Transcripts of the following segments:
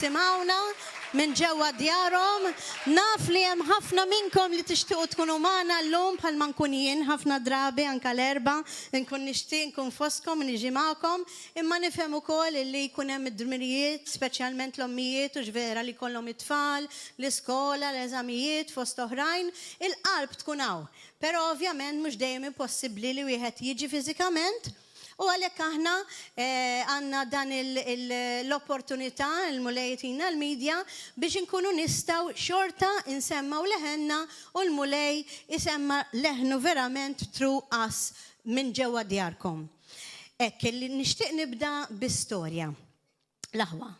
Timawna minn ġewwa djarhom, naf li hemm ħafna minnkom li tixtiequ tkunu magħna llum bħalma nkun jien ħafna drabi anke l-erba' nkun nixtieq nkun fostkom niġi magħkom, imma nifhem ukoll li jkun hemm id-dmirijiet, speċjalment l-ommijiet u ġvera li jkollhom it-tfal, l-iskola, l-eżamijiet fost oħrajn, il-qalb tkun hawn. Però ovvjament mhux dejjem impossibbli li wieħed jiġi fiżikament. U għalhekk aħna għandna dan l-opportunità l-mulejtina l-medja biex inkunu nistgħu xorta insemmaw leħenna u l-mulej isemma leħnu verament through us minn ġewwa djarkom. Hekk li nixtieq nibda bi-storja l-aħwa.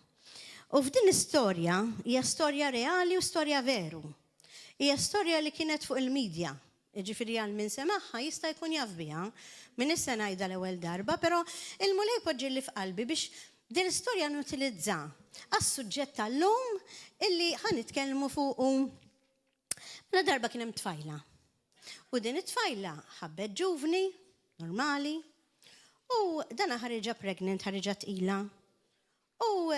U f'din l-istorja hija storja reali u storja veru. Hija storja li kienet fuq il-medja. Ġifieri għal min semaħħa jista' jkun jaf biha minn issa ngħidha l-ewwel darba, però il-mulej poġġilli f'qalbi biex din l-istorja nutilizza għas-suġġett tal-lum illi ħanitkellmu fuqu. La darba kien hemm tfajla. U din it-tfajla ħabbet ġuvni, normali, u dana ħareġa pregnant, ħareġa tqila. U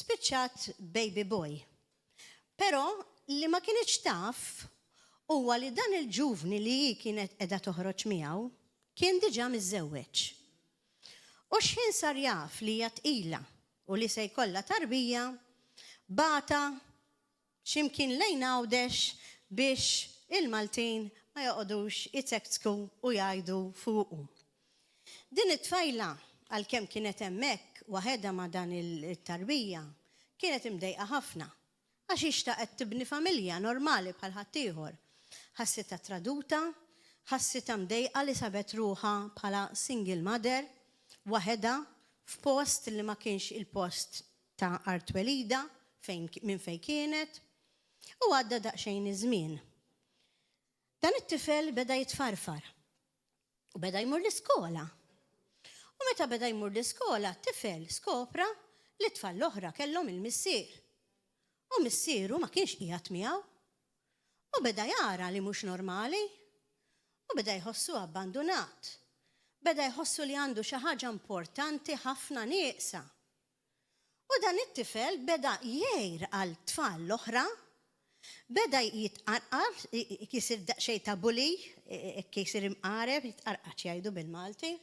spiċċat baby boy. Però li ma kienx taf huwa li dan il-ġuvni li kienet qiegħda toħroġ miegħu kien diġà miżżewweġ. U x'ħin sar jaf li hija tqila u li se jkollha tarbija bata x'imkien lejn għawdex biex il-Maltin ma joqgħodux jitsektsku u jgħidu fuqu. Din it-tfajla għalkemm kienet hemmhekk waħedha ma' dan it-tarbija kienet imdejqa ħafna għax ixtaqet tibni familja normali bħal ħaddieħor. Ħassitha traduta, ħassitha mdejqa li sabet ruħha bħala single mother, waħedha f'post li ma kienx il-post ta' art welida minn fejn kienet, u għadda daqsxejn iż-żmien. Dan it-tifel beda jitfarfar u beda jmur l-iskola. U meta beda jmur l-iskola, t-tifel skopra li t-tfal l-oħra kellhom il-missier. U missieru ma kienx qiegħed miegħu. U beda jara li mhux normali, u beda jħossu abbandonat. Beda jħossu li għandu xi ħaġa importanti ħafna nieqsa. U dan it-tifel beda jgħir għal tfal l-oħra, beda jitqarqar, kisir daqsxejn ta' bully, kisir imqareb, jitqarqax jgħidu bil-Malti,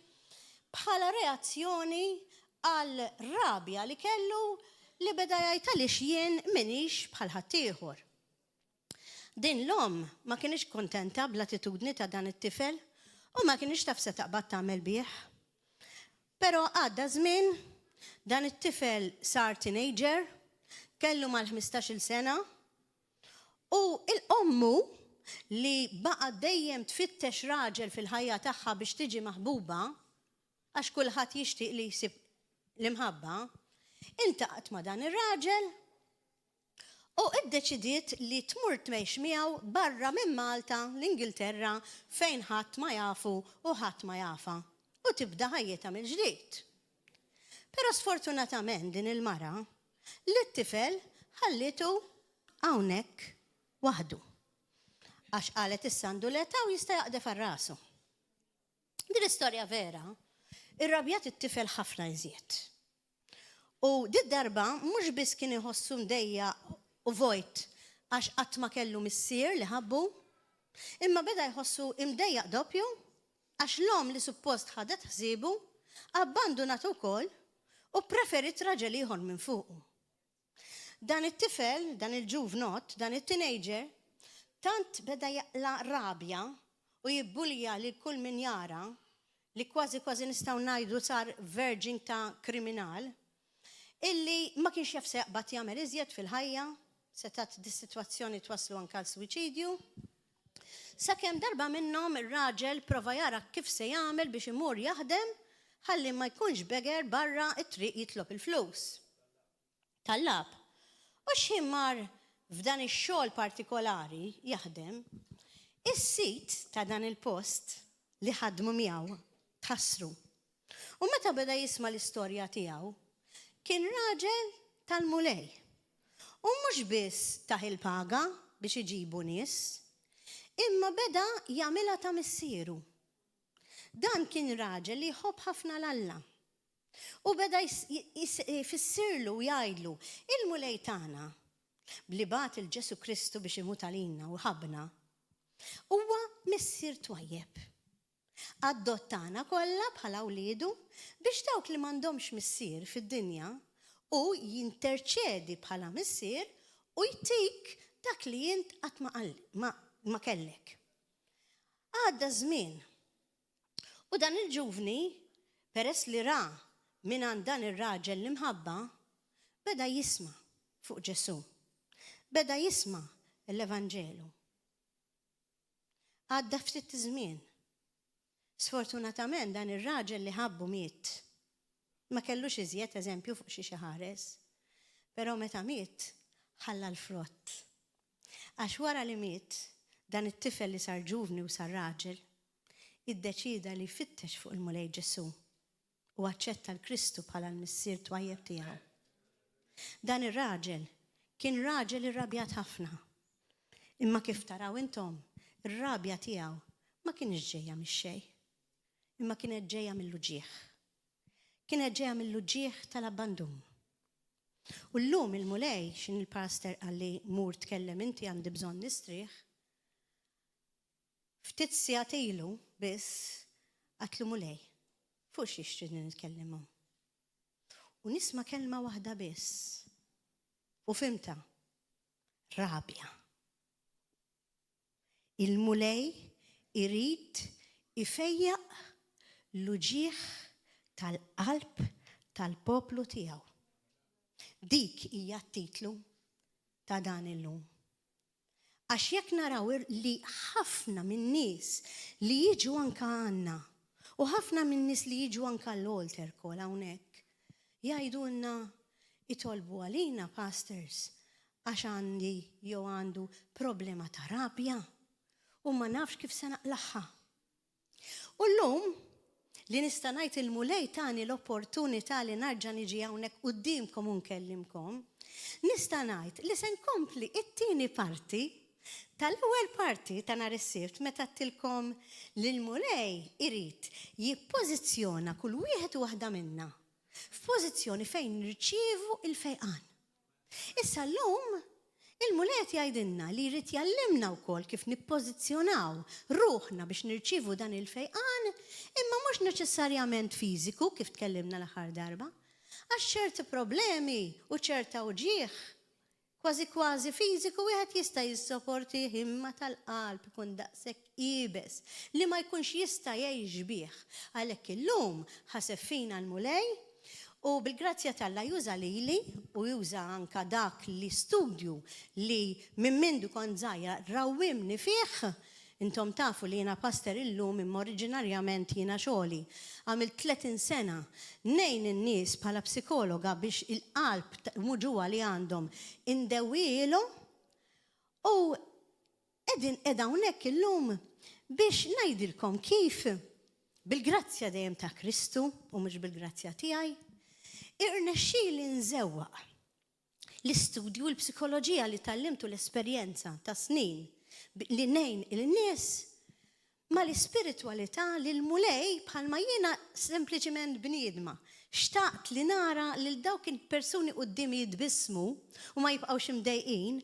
bħala reazzjoni għal rabja li kellu li beda jgħid għaliex jien minix bħal ħaddieħor. Din l-om ma kienx kontenta bl-attitudni ta' dan it-tifel u ma kienx taf se taqbad tagħmel bih. Però għadda żmien dan it-tifel sar teenager, kellu mal-15-il sena u l-ommu li baqa' dejjem tfittex raġel fil-ħajja tagħha biex tiġi maħbuba għax kulħadd jixtieq li jsib l-imħabba, intaqgħet ma' dan ir-raġel u iddeċidiet li tmur tmexx miegħu barra minn Malta l-Ingilterra fejn ħadd ma jafu u ħadd ma jafa u tibda ħajjitha mill-ġdid. Però sfortunatament din il-mara li t-tifel ħallitu hawnhekk waħdu. Għax qalet issa għandu l-età u jista' jaqdef ar-rasu. Din l-istorja vera, irrabjat it-tifel ħafna iżjed. U dit darba mhux biss kien iħossu mdejjaq u vojt għax qatt ma kellu missier li ħabbu, imma beda jħossu imdejjaq doppju għax l-om li suppost ħadet ħsiebu abbandonat ukoll u preferit raġel ieħor minn fuqu. Dan it-tifel, dan il-ġuvnot, dan it-teenager, tant beda jaqla rabja u jibbulja li kull min jara li kważi nistgħu ngħidu sar verging ta' kriminal, illi ma kienx jaf se jaqbad jagħmel iżjed fil-ħajja, setat dis-sitwazzjoni twaslu anke għal suwiċidju. Sakemm darba minnhom ir-raġel prova jara kif se jagħmel biex imur jaħdem ħalli ma jkunx beger barra t-triq jitlob il-flus. Tallab. U x'ħin mar f'dan ix-xogħol partikolari jaħdem, is-sit ta' dan il-post li ħadmu miegħu tħassru. U meta beda jisma' l-istorja tiegħu, kien raġel tal-mulej. U mhux biss taħ il-paga biex iġibu nies, imma beda jagħmilha ta' missieru. Dan kien raġel li jħobb ħafna l-Alla. U beda jfissirlu u jgħidlu il-mulej tagħna bli bat il-Ġesu Kristu biex imut għalina u ħabna huwa missier twajjeb. Adottana kollha bħala wliedu biex dawk li m'għandhomx missier fid-dinja u jinterċedi bħala missier u jtik dak li jint qatt ma kellek. Għadda żmien. U dan il-ġuvni peress li ra minn għand dan ir-raġel li mħabba beda jisma' fuq Ġesu. Beda jisma' l-Evanġelu. Għadda ftit żmien. Sfortunatament dan ir-raġel li ħabbu miet. Ma kellux iżjed eżempju fuq xi ħares. Però meta miet ħalla l-frott. Għax wara li miet dan it-tifel li sar ġuvni u sar raġel iddeċida li jfittex fuq il-mulej Ġesu u aċċetta l-Kristu bħala l-missier twajjeb tiegħu. Dan ir-raġel kien raġel irrabjat ħafna. Imma kif taraw intom, ir-rabja tiegħu ma kienx ġejja mix-xejn, imma kienet ġejja mill-luġieħ. Kienet ġejja mill-luġieħ tal-abbandun. U llum il-mulej xin il-pastor għalli mur tkellem inti għandi bżonn nistrieħ, ftit sigħat ilu biss għatlu mulej, fuq xi xtridni nitkellmu. U nisma' kelma waħda biss. U fimta, rabja. Il-mulej irid ifejjaq l-uġieħ tal-qalb tal-poplu tiegħu. Dik hija t-titlu ta' dan illum. Għax jekk naraw li ħafna min-nies li jiġu anka għandna u ħafna min-nies li jiġu anka l-altar kol hawnhekk jgħidulna itolbu għalina pastors għax għandi jew għandu problema ta' rabja u ma nafx kif se naqlaħħa. U llum li nista' ngħid il-mulej tani l-opportunità li narġa' niġi hawnhekk qudiemkom u nkellimkom, nista' ngħid li se nkompli it-tieni parti tal-ewwel parti ta' nhar is-sibt meta tilkom li l-mulej irid jippożizzjona kull wieħed u waħda minna f'pożizzjoni fejn nirċievu il-fejqan. Issa llum il-mulej jgħidilna li jrid jallimna wkoll kif nippożizzjonaw ruħna biex nirċievu dan il-fejqan imma mhux neċessarjament fiżiku kif tkellimna l-aħħar darba, għax ċerti problemi u ċerta uġieħ kważi fiżiku wieħed jista' jissopporti imma tal-qalb ikun daqshekk ibes li ma jkunx jista' jgħix bih. Għalhekk illum ħaseb fina l-mulej u bil-grazzja tal-Alla juża lili u juża anka dak li studju li minn mindu kont żgħira rawwimni fih. Intom tafu li jiena pastor illum imma oriġinarjament jiena xogħli. Għamilt 30 sena nejn in-nies bħala psikologa biex il-qalb muġuwa li għandhom indewwielu u edha hawnhekk illum biex ngħidilkom kif bil-grazzja dejjem ta' Kristu u mhux bil-grazzja tiegħi irnexxieli nżewwaq l-istudju l-psikoloġija li tallimtu l-esperjenza ta' snin li nejn il-nies ma l-ispiritualità li l-mulej bħalma jiena sempliċement bniedma. Xtaqt li nara lil dawk il-persuni qudiemi jitbissmu u ma jibqgħux imdejqin,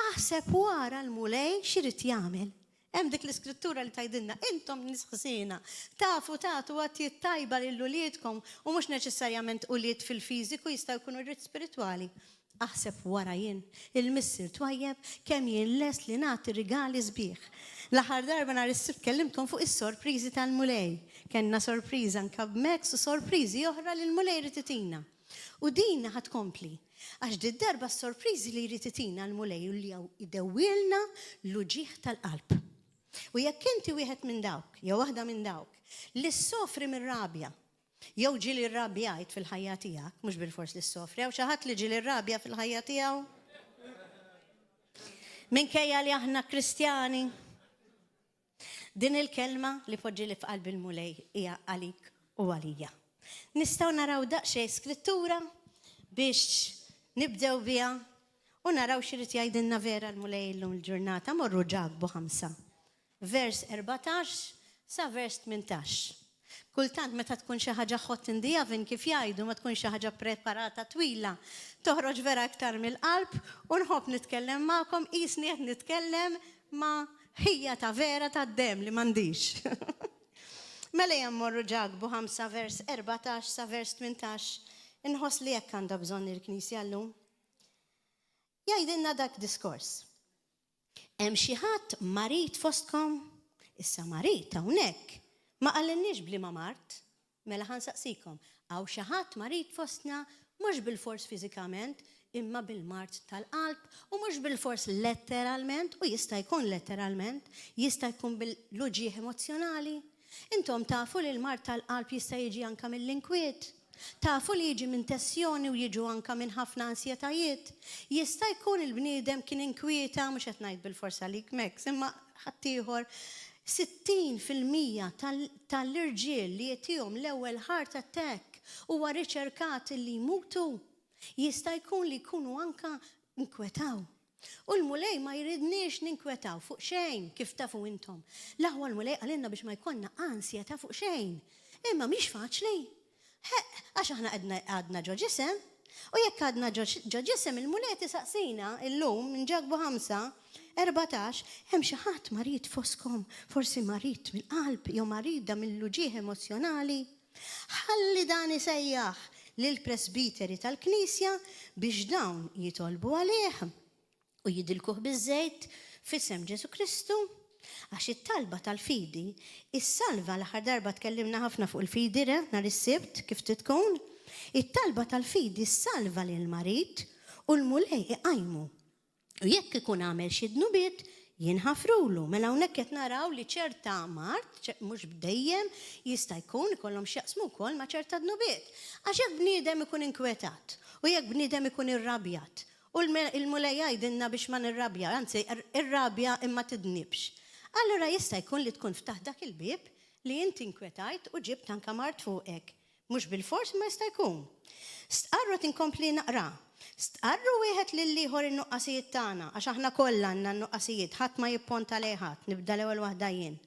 aħseb wara l-mulej x'irid jagħmel. Hemm dik l-iskrittura li tgħidilna intom nisħsina tafu tagħtu għattijiet tajba lil uliedkom u mhux neċessarjament ulied fil-fiżiku jistgħu jkunu rrid spiritwali. Aħseb wara jien il-missier twajjeb kemm jien les li nagħti rigali sbieħ. L-aħħar darba nhar is-sibt kellimkom fuq is-sorpriżi tal-mulej. Kenna sorpriża anke b'Max u sorpriżi oħra li l-mulej rid itina. U din ħad kompli. Għax di darba s-sorpriżi li jrid itina l-mulej li idewwilna l-uġieħ tal-qalb. U jekk inti wieħed minn dawk, jew waħda minn dawk, li ssofri mir-rabja, jew ġieli rrabjajt fil-ħajja tiegħek, mhux bil-fors li ssofri, jew xi ħadd li ġieli rrabja fil-ħajja tiegħu. Minkejja li aħna Kristjani, din il-kelma li poġġi li f'qalbi l-mulej hija għalik u għalija. Nistgħu naraw daqsxejn skrittura biex nibdew biha u naraw x'irid jgħidilna vera l-mulej llum il-ġurnata morru ġabbu 5. Vers 14 sa vers 18. Kultant meta tkun xi ħaġa hot in the oven kif jgħidu ma tkun xi ħaġa preparata twila, toħroġ vera aktar mill-qalb u nħobb nitkellem magħkom qisni qed nitkellem ma' ħija ta' vera tad-dem li m'għandix. Mela jammorru ġagbu 5 vers 14 sa vers 18 inħoss li jekk għandha bżonn il-Knisja llum. Jgħidilna dak diskors. Hemm xi ħadd marit fostkom, issa marit hawnhekk. Ma qallinniex bli ma mart, mela ħansaqsikom, għaw xi ħadd marit fostna mhux bil-fors fiżikament, imma bil-mart tal-qalb u mhux bil-fors letteralment, u jista' jkun letteralment, jista' jkun bil-luġieħ emozjonali. Intom tafu li l-mart tal-qalb jista' jiġi anka mill-inkwiet. Tafu li jiġi minn tensjoni u jiġu anka minn ħafna ansjetajiet. Jista' jkun il-bniedem kien inkwieta, mhux qed ngħid bil-forsa lik Mex, imma ħaddieħor 60% tal-irġiel li jtihom l-ewwel heart attack huwa riċerkat li jmutu. Jista' jkun li jkunu anka inkwetaw. U l-mulej ma jridniex ninkwetaw fuq xejn kif tafu intom. L-aħwa l-mulej għalinna biex ma jkollna ansjeta fuq xejn. Imma mhix faċli. Għax aħna għadna ġo ġisem, u jekk għadna ġo ġisem il-mulej tisaqsina illum nġagbu 5-14, hemm xi ħadd marit foskom, forsi marit mill-qalb jew marida mill-luġieħ emozjonali. Ħalli dan isejjaħ lill-presbiteri tal-Knisja biex dawn jitolbu għalih u jidilkuh biż-żejt f'isem Ġesu Kristu. Għax it-talba tal-fidi, is-salva l-aħħar darba tkellimna ħafna fuq il-fidi nhar is-sibt kif tkun. It-talba tal-fidi salva lil marit u l-mulej iqajmu. U jekk ikun għamel xi dnubiet, jinħafrulu. Mela hawnhekk qed naraw li ċerta mart, mhux bdejjem, jista' jkun ikollhom x'jaqsmu wkoll ma' ċerta dnubiet. Għax jekk bniedem ikun inkwetat u jekk bniedem ikun irrabjat. U l-mulej jgħidilna biex ma nirrabja, anzi irrabja imma tidnibx. Allura jista' jkun li tkun ftaħ dak il-bieb li inti inkwetajt u ġibt anke mart fuqek. Mhux bil-fors ma jista' jkun. Stqarru tinkompli naqra. Stqarru wieħed lil ieħor in-nuqqasijiet tagħna, għax aħna kollha għandna n-nuqqasijiet, ħadd ma jipponta lejn ħadd, nibda l-ewwel waħda jien.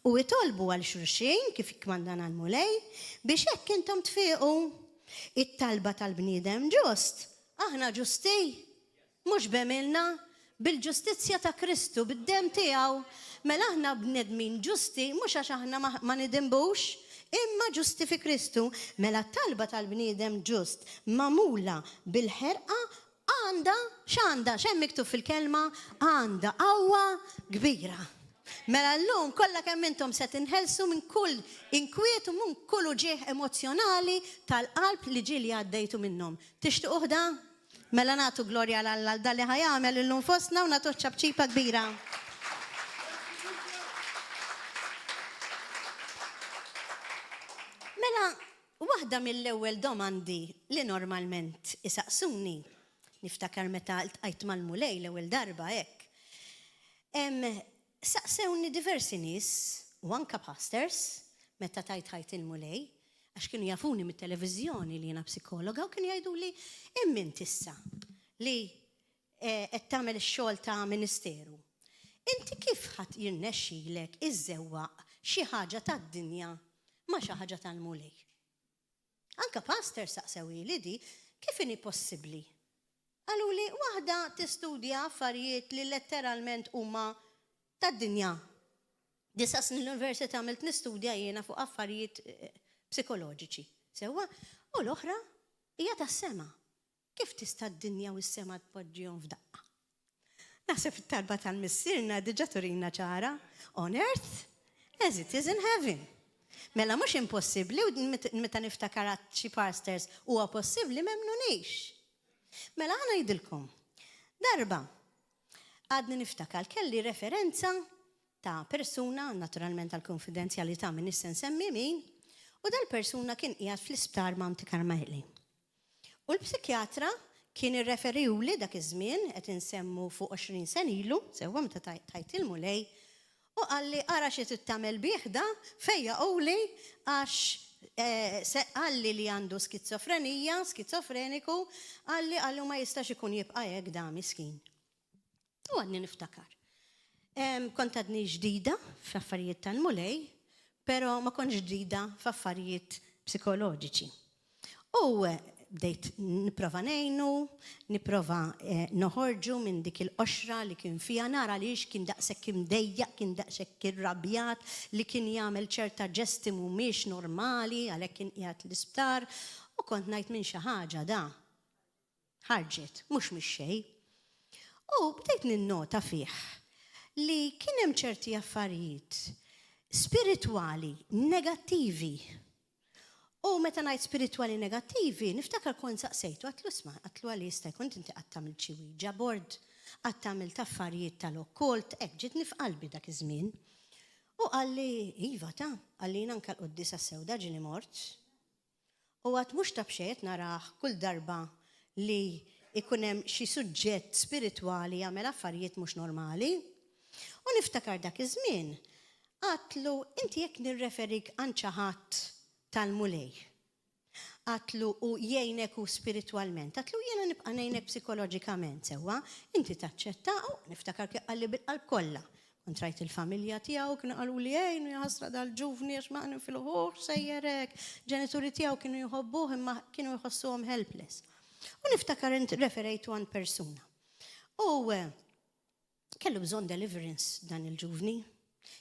U jitolbu għal xulxin kif ikkmandana l-mulej biex hekk intom tfiequ. It-talba tal-bniedem ġust. Aħna ġusti, mhux bemilna, bil-ġustizzja ta' Kristu, bid-dem tiegħu. Mela aħna bnedmin ġusti, mhux għax aħna ma nidimbux, imma ġusti fi Kristu. Mela talba tal-bniedem ġust mamula bil-ħerqa għandha x'għandha x'hemm miktub fil-kelma għandha qawwa kbira. Mela llum kollha kemm intom se tinħelsu minn kull inkwiet u minn kull uġieħ emozjonali tal-qalb li ġieli għaddejtu minnhom. Tixtiequ da? Mela nagħtu glorja għal dalli ħajamel illum fostna u nagħtu ċabċipa kbira. Mela, waħda mill-ewwel domandi li normalment isaqsuni, niftakar meta ltqajt mal-mulej l-ewwel darba hekk. Saqsewni diversi nies u anke pastors meta tajt ħajt il-mulej, għax kienu jafuni mit-televiżjoni li jiena psikologa u kienu jgħiduli imment issa li qed tagħmel ix-xogħol ta' ministeru. Inti kif ħadd jirnexxilek iżewwaq xi ħaġa tad-dinja ma xi ħaġa tal-mulej. Anka pastor saqsewi li di kif inhi possibbli. Għaluli waħda tistudja affarijiet li letteralment huma tad-dinja. Disa snin l-università għamilt nistudja jiena fuq affarijiet psikoloġiċi. Sewwa, u l-oħra hija tas-sema. Kif tista' d-dinja u s-sema tpoġġihom f'daqqa? Naħseb it-talba tal-missierna diġà turina ċara. On earth as it is in heaven. Mela mhux impossibbli u meta niftakar xi pastors huwa possibbli m'hemmnunix. Mela ħa ngħidilkom. Darba għadni niftakar kelli referenza ta' persuna, naturalment tal-konfidenzjalità minn issa nsemmi min, u dal-persuna kien qiegħed fl-isptar Monte Carmeli. U l-psikjatra kien irreferiwli dak iż-żmien qed insemmu fuq 20 sen ilu, sewwa meta tajt il-mulej, u għalli ara xi tagħmel bieħda fejja qowli għax għalli li għandu skizofrenija, skizofreniku, għalli ma jistax ikun jibqa' hekk da miskin. U għadni niftakar. Kont għadni ġdida fl-affarijiet tal-mulej, pero ma konx ġdida f'affarijiet psikoloġiċi. U bdejt niprofa ngħinu, niprofa noħorġu minn dik il-qoxra li kien fija nara li kien daqshekk imdejjaq, kien daqshekk irrabjat, li kien jagħmel ċerta ġesti mhumiex normali għalhekk kien qiegħed l-isptar u kont ngħid minn xi ħaġa da. Ħarġet, mhux mix-xejn. U bdejt ninnota fih li kien hemm ċerti affarijiet spiritwali negattivi. U meta ngħid spiritwali negattivi, niftakar kont saqsejtu għatlu isma' għatlu għali jista' jkun inti qatt tagħmel xi Ouija board, qatt tagħmel affarijiet tal-okkult, hekk ġiet f'qalbi dak iż-żmien. U qalli iva qalli anke l-Qudiesa Sewda ġieli mort. U għad mhux ta' bxejn narah kull darba li ikun hemm xi suġġett spiritwali jagħmel affarijiet mhux normali. U niftakar dak iż-żmien għatlu inti jekk nirreferik għal xi ħadd tal-mulej. Għatlu u jgħinek u spiritualment. Għatlu jena nibqa' ngħinek psikoloġikament sewwa, inti taċċetta u niftakar kif qalli bil-qalb kollha. Kont rajt il-familja tiegħu kienu qalu li jgħinu jaħasra dal-ġuvni għax ma fil-ħuħ sejjerek. Ġenituri tiegħu kienu jħobbuh imma kienu jħossuhom helpless. U niftakar referejtu għand persuna. U kellu bżonn deliverance dan il-ġuvni.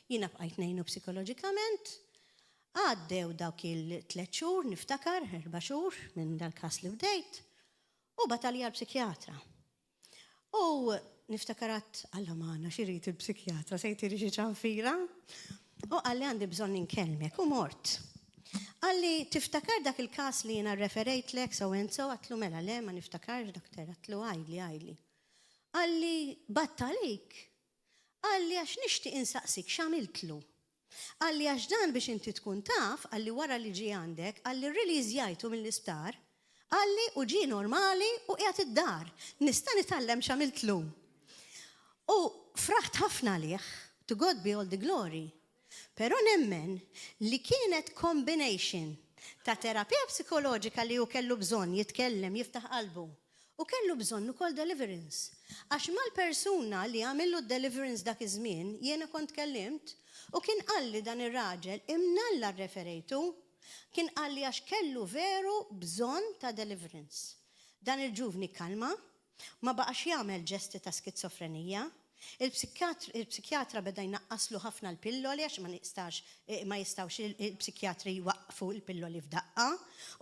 Jiena bqajt ngħinu psikoloġikament. Għaddew dawk il-3 xhur, niftakar, 4 xhur minn dal-każ li bdejt, u batalja l-psikjatra. U niftakarat, Alla magħna x'irid il-psikjatra, se jtiri xi ċanfira? U għalli għandi bżonn inkellmek u mort. Għalli tiftakar dak il-każ li jiena referejt lek so għatlu mela le ma niftakarx doktor, għatlu għajli. Għalli battalik. Għalli għax nixtieq insaqsik x'għamiltlu. Għalli għax dan biex inti tkun taf, għalli wara li ġi għandek, għalli release jajtu mill-isptar, għalli u ġi normali u qiegħed id-dar. Nista' nitgħallem x'għamiltlu. U fraħt ħafna liħ, to God be all the glory. Però nemmen li kienet combination ta' terapija psikoloġika li hu kellu bżonn jitkellem, jiftaħ qalbu. U kellu bżonn ukoll deliverance. Għax mal-persuna li għamillu deliverance dak iż-żmien, jiena kont kellimt, u kien qalli dan ir-raġel imnalla referejtu, kien qalli għax kellu veru bżonn ta' deliverance. Dan il-ġuvni kalma, ma baqax jagħmel ġesti ta' skizofrenija, il-psikjatra beda jnaqqaslu ħafna l-pilloli għax ma jistawx il-psikjatri jwaqfu l-pilloli f'daqqa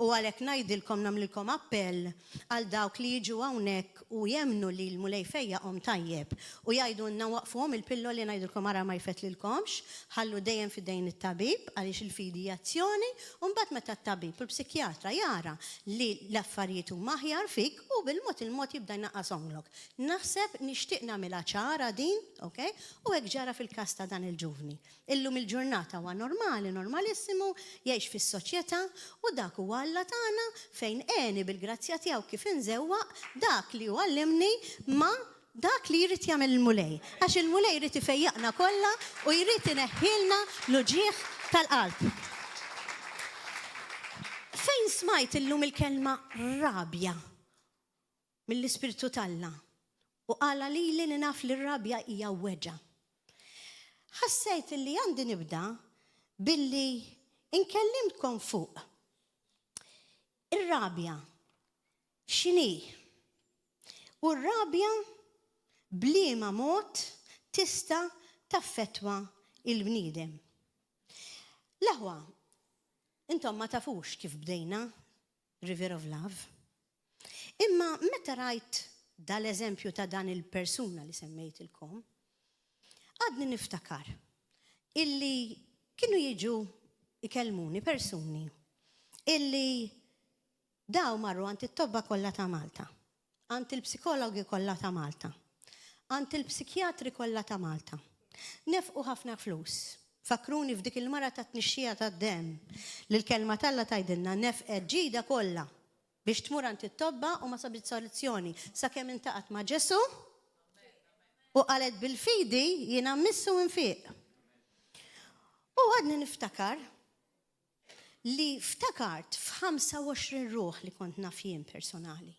u għalhekk ngħidilkom nagħmlilkom appell għal dawk li jiġu hawnhekk u jemnu li l-mulej fejjaqhom tajjeb u jgħidulna waqfuhom il-pilloli ngħidilkom ara ma jfetlilkomx, ħallu dejjem fidejn it-tabib għaliex il-fidijazzjoni u mbagħad meta t-tabib u l-psikjatra jara li l-affarijiet huma aħjar fik u bil-mod il-mod jibda jnaqqashomlok. Naħseb nixtieq nagħmilha ċara din, okay? U hekk ġara fil-każ ta' dan il-ġuvni. Illum il-ġurnata huwa normali, normalissimu, jgħix fis-soċjetà u dak huwa Alla tagħna fejn għeni bil-grazzja tiegħu kif inżewwaq dak li għallimni ma dak li jrid jagħmel il-mulej. Għax il-mulej jrid ifejjaqna kollha u jrid ineħħilna l-uġieħ tal-qalb. Fejn smajt illum il-kelma rabja mill-Ispiritu tal-Alla u qala li naf li r-rabja hija weġa. Ħassejt li għandi nibda billi inkellimtkom fuq. Ir-rabja x'inhi? U r-rabja bliema mod tista' taffettwa il-bniedem. L-aħwa, intom ma tafux kif bdejna River of Love. Imma meta rajt dal-eżempju ta' dan il-persuna li semmejtilkom, għadni niftakar illi kienu jiġu ikellmuni persuni illi daw marru għand it-tobba kollha ta' Malta, għand il-psikologi kollha ta' Malta, għand il-psikjatri kollha ta' Malta. Nefqu ħafna flus. Fakruni f'dik il-mara ta' tnixxija tad-dem li l-kelma talla tgħidilna nefqet ġida kollha biex tmur għand it-tobba u ma sabit soluzzjoni sakemm intaqgħet ma' Ġesu u qalet bil-fidi jiena mmissu infiq. U għadni niftakar li ftakart f'25 ruħ li kont naf jien personali.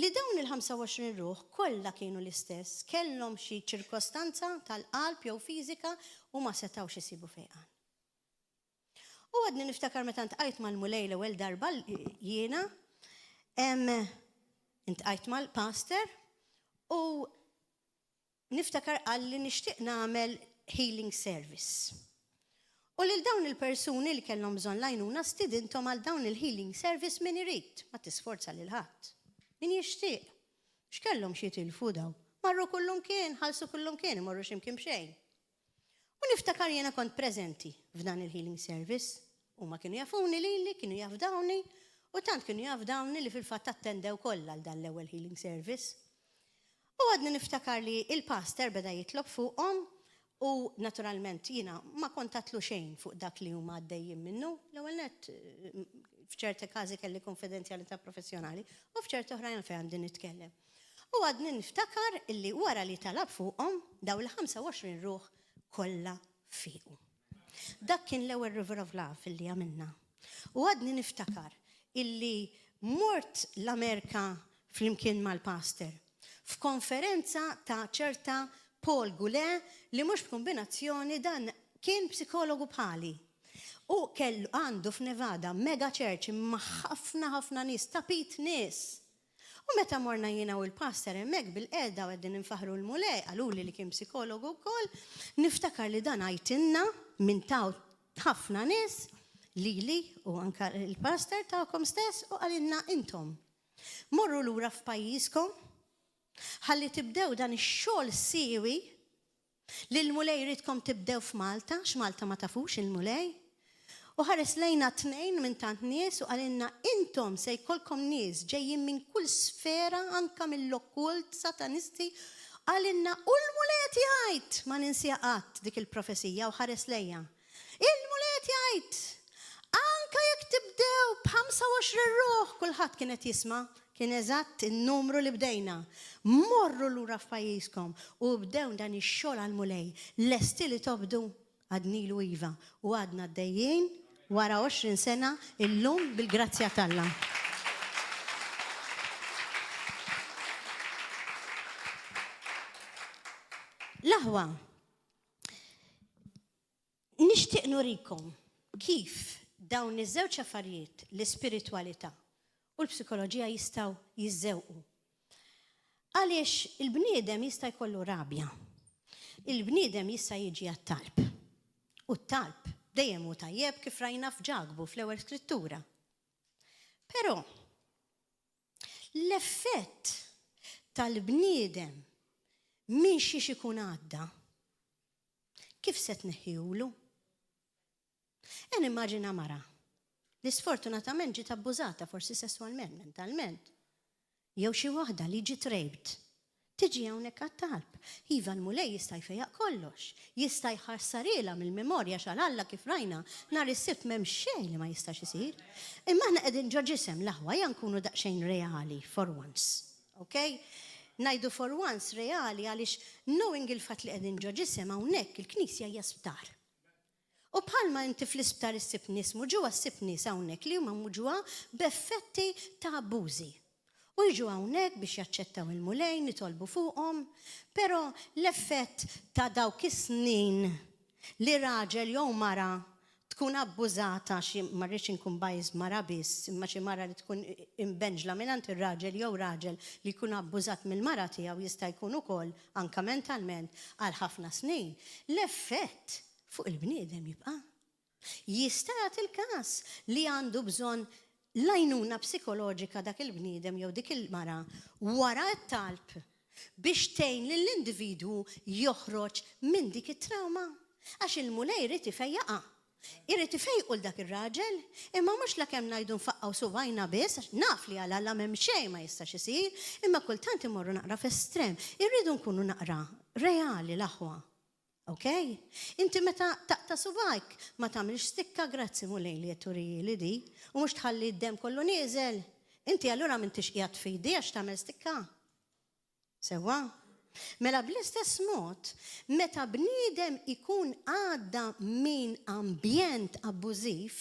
Li dawn il-25 ruħ kollha kienu l-istess, kellhom xi ċirkostanza tal-qalb jew fiżika u ma setgħux isibu fejqan. U għadni niftakar meta ntqajt mal-mulej l-ewwel darba jiena, intqajt mal-pastor u niftakar għalli nixtieq nagħmel healing service. U lil dawn il-persuni li kellhom bżonn lajnuna stidintom għal dawn il-healing service min irid, ma tisforza lil ħadd. Min jixtieq. X'kellhom xi jitilfu daw. Marru kullum kien, ħalsu kullum kien, imorru x'imkien b'xejn. U niftakar jiena kont preżenti f'dan il-healing service. Huma kienu jafuni lili, kienu jafdawni, u tant kienu jafdawni li fil-fatt attendew kollha għal dan l-ewwel healing service. U għadni niftakar li il-pastor beda jitlob fuqhom u naturalment jiena ma kontatlu xejn fuq dak li huma għaddejjin minnu. L-ewwel nett f'ċerti każi kelli konfidenzjalità professjonali u f'ċerti oħrajn fejn għandi nitkellem. U għadni niftakar illi wara li talab fuqhom daw il-25 ruħ kollha fiequ. Dak kien l-ewwel River of Love illi għamilna. U għadni niftakar illi mort l-Amerika flimkien mal-pastor f'konferenza ta' ċerta Paul Goulet li mhux b'kombinazzjoni dan kien psikologu bħali. U kellu għandu f'Nevada mega church ma' ħafna nies, tapit nies. U meta morna jiena u l-pastor hemmhekk bil-qeda u qegħdin infaħru l-mulej għaluli li kien psikologu wkoll, niftakar li dan għajtinna minn taw ħafna nies lili u anke il-pastor tagħkom stess u għalinna intom. Morru lura f'pajjiżkom ħalli tibdew dan ix-xogħol siewi li l-mulej jridkom tibdew f'Malta, x'Malta ma tafux il-mulej. U ħares lejna 2 minn tant nies u għalinna intom se jkollkom nies ġejjin minn kull sfera anka mill-okkult, satanisti, għalinna u l-mulej qed jgħid ma ninsija qatt dik il-profesija u ħares lejja. Il-mulej qed jgħid anka jekk tibdew b'25 ruħ kulħadd kien qed jisma' kien eżatt in-numru li bdejna. Morru lura f'pajjiżkom u bdew dan ix-xogħol għall-mulej. Lesti li tobdu għadnilu iva u għadna għaddejjin wara 20 sena illum bil-grazzja t'Alla. L-aħwa, nixtieq nurikom kif dawn iż-żewġ affarijiet l-ispiritwalità u l-psikoloġija jistgħu jiżżewqu. Għaliex il-bniedem jista' jkollu rabja. Il-bniedem jista' jiġi għat-talb. U t-talb dejjem hu tajjeb kif rajna f'Ġagbu fl-ewwel skrittura. Però l-effett tal-bniedem minn xiex ikun għadda, kif se tneħħiulu? Immaġina mara li sfortunatament ġiet abbużata forsi sessualment, mentalment. Jew xi waħda li ġiet raped. Tiġi hawnhekk għat-talb. Iva l-mulej jista' jfejjaq kollox. Jista' jħarsarila mill-memorja x'Alla kif rajna nhar is-sibt m'hemm xejn li ma jistax isir. Imma aħna qegħdin ġo ġisem l-aħwa nkunu daqsxejn reali for once. Okay? Ngħidu for once reali għaliex knowing il-fatt li qegħdin ġo ġisem hawnhekk il-Knisja hija sptar. U bħalma inti fl-isptar issib nies muġuha ssib nies hawnhekk li huma muġuha b'effetti ta' abbużi. U jiġu hawnhekk biex jaċċettaw il-mulej, nitolbu fuqhom, però l-effett ta' dawk is-snin li raġel jew mara tkun abbużata xi ma rridx inkun bajż mara biss, imma xi mara li tkun imbenġla mingħand ir-raġel jew raġel li jkun abbużat mill-mara tiegħu jista' jkun ukoll anke mentalment għal ħafna snin. L-effett fuq il-bniedem jibqa'. Jista' jagħti il-każ li għandu bżonn l-għajnuna psikoloġika dak il-bniedem jew dik il-mara wara t-talb biex tgħin lill-individwu joħroġ minn dik it-trauma. Għax il-mulej irid ifejjaqa. Irid ifejqu dak ir-raġel, imma mhux lakemm ngħidu nfaqgħu subajna biss, għax naf li għal Alla m'hemm xejn ma jistax isir, imma kultant imorru naqra f'estrem. Irridu nkunu naqra reali l-aħwa. Okay? Inti meta taqta subajk ma tagħmilx stikka grazzi mulej li turiji li di u mhux tħalli d-dem kollu nieżel. Inti allura m'intix qiegħed f'idi għax tagħmel stikka. Sewwa? Mela bl-istess mod, meta bniedem ikun għadda minn ambjent abbużiv,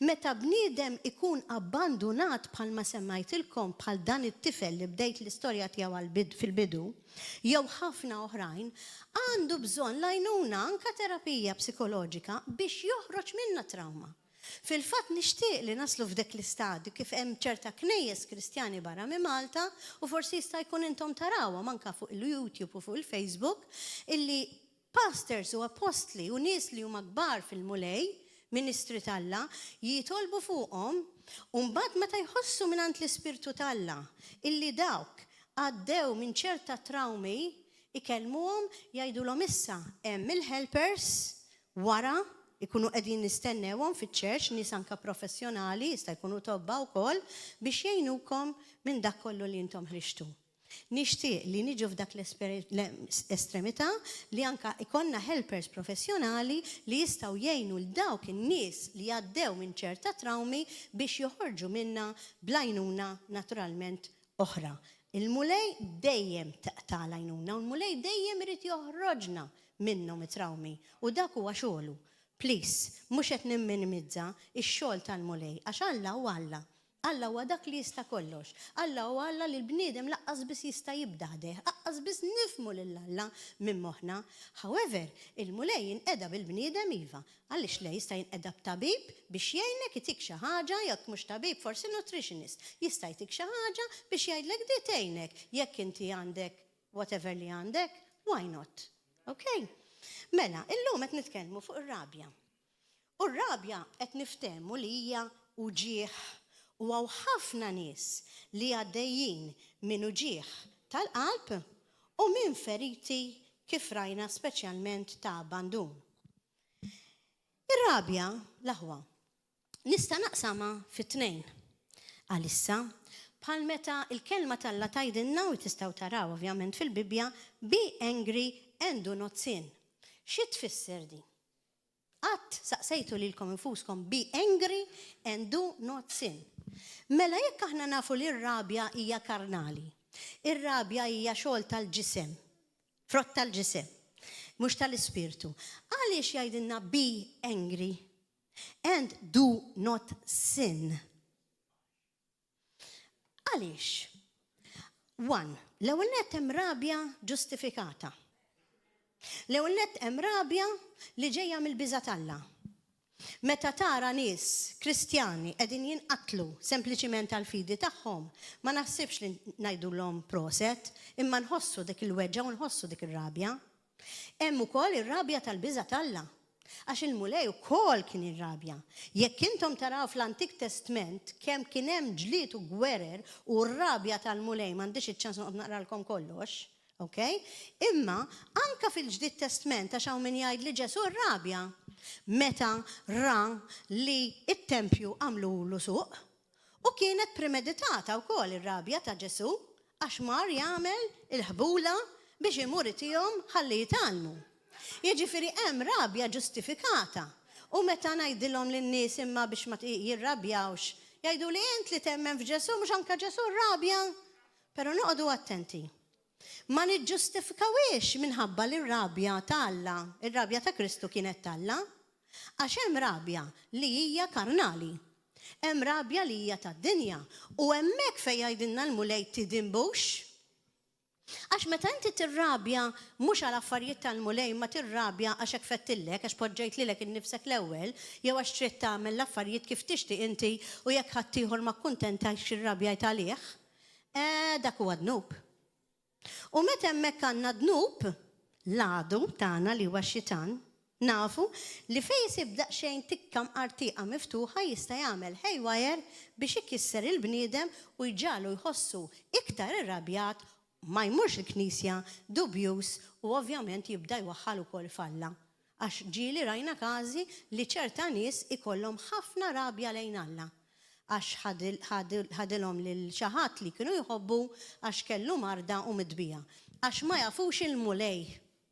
meta bniedem ikun abbandonat bħalma semmajtilkom bħal dan it-tifel li bdejt l-istorja tiegħu fil-bidu, jew ħafna oħrajn, għandu bżonn l-għajnuna anke terapija psikoloġika biex joħroġ minna trauma. Fil-fatt nixtieq li naslu f'dak l-istadju kif hemm ċerta knejjes Kristjani barra minn Malta u forsi jista' jkun intom tarawha manka fuq il-YouTube u fuq il-Facebook illi pastors u apostli u nies li huma kbar fil-mulej, ministri talla, jitolbu fuqhom u mbagħad meta jħossu mingħand l-Ispirtu talla illi dawk għaddew minn ċerta trawmi ikellmuhom jgħidulhom issa hemm il-helpers wara ikunu qegħdin nistennewhom fiċ-ċerċ nies anke professjonali jista' jkunu tobba wkoll biex jgħinukom minn dak kollu li intom ħriġtu. Nixtieq li niġu f'dak l-estremità li anke ikonna helpers professjonali li jistgħu jgħinu l dawk in-nies li għaddew minn ċerta trawmi biex joħorġu minna bl-għajnuna naturalment oħra. Il-mulej dejjem tal-għajnuna u l-mulej dejjem irid joħroġna minnhom it-trawmi u dak huwa xogħlu. Please, mhux qed nimminimizza x-xogħol tal-mulej għax Alla u Alla. Alla huwa dak li jista' kollox. Alla u Alla li l-bniedem laqqas biss jista' jibdaħdeh, laqqas biss nifmu lil Alla minn moħħna. However, il-mulej jinqeda bil-bniedem iva, għaliex le jista' jinqeda b'tabib biex jgħinek itik xi ħaġa jekk mhux tabib forsi nutritionist. Jista' jtik xi ħaġa biex jgħidlek di tgħinek jekk inti għandek whatever li għandek, why not? Okay? Mela, illum qed nitkellmu fuq ir-rabja. U r-rabja qed niftehmu li hija uġieħ u għaw ħafna nies li għaddejjin minn uġieħ tal-qalb u minn feriti kif rajna speċjalment ta' abbandun. Ir-rabja l-aħwa nista' naqsama fit-tnejn. Għalissa, bħal meta il-kelma tal-la tajdinna u tistgħu taraw ovvjament fil-Bibja be angry and do not sin. Xi tfisser di? Qatt saqsejtu lilkom infuskom be angry and do not sin. Mela jekk aħna nafu li r-rabja hija karnali. Ir-rabja hija xogħol tal-ġisem, frott tal-ġisem, mhux tal-ispirtu. Għaliex jgħidilna be angry and do not sin? Għaliex? One, l-ewwel nett hemm rabja ġustifikata. L-ewwel nett hemm rabja li ġejja mill-biża' Alla. Meta tara nies Kristjani qegħdin jinqatlu sempliċiment għall-fidi tagħhom, ma naħsibx li ngħidulhom proset, imma nħossu dik il-weġġa u nħossu dik ir-rabja. Hemm ukoll ir-rabja tal-biża' Alla. Għax il-mulej ukoll kien ir-rabja. Jekk intom taraw fl-Antik Testament kemm kien hemm ġlied u gwerer u r-rabja tal-mulej m'għandix iċ-ċans noqgħod naqralkom kollox. Okay? Imma anka fil-Ġdid Testament għax hawn min jgħid li Ġesu rrabja meta ra li it-tempju għamlu suq u kienet premeditata wkoll ir-rabja ta' Ġesu għax mar jagħmel il-ħbula biex imur tihom ħalli jitgħallmu. Jiġifieri hemm rabja ġustifikata u meta ngħidilhom lin-nies imma biex ma jirrabjawx jgħidu li int li temmen f'Ġesu mhux anke Ġesu rrabja. Però noqogħdu attenti. Ma niġġustifikawiex minħabba li r-rabja ta' Alla, ir-rabja ta' Kristu kienet Alla, għax hemm rabja li hija karnali, hemm rabja li hija tad-dinja u hemmhekk fejn jgħidilna l-mulej tidinbux. Għax meta inti tirrabja mhux għal affarijiet tal-mulej ma tirrabja għax hekk fettillek għax poġġejt lilek innifsek l-ewwel jew għax trid tagħmel l-affarijiet kif tixtieq inti u jekk ħadd ieħor ma kuntenta x'irrabjajt għalih, dak huwa dnub. U meta hemmhekk għandna dnub, l-għadu tagħna li huwa x-xitan, nafu li fejn isib daqsxejn tikka mqartieqa miftuħa jista' jagħmel haywire biex ikisser il-bniedem u jġalu jħossu iktar irrabjat ma jmurx il-Knisja dubjus u ovvjament jibda jwaħħal ukoll falla. Għax ġieli rajna każi li ċerta nies ikollhom ħafna rabja lejn Alla. Għax ħadilhom lil xi ħadd li kienu jħobbu għax kellu marda u midbija. Għax ma jafux il-mulej.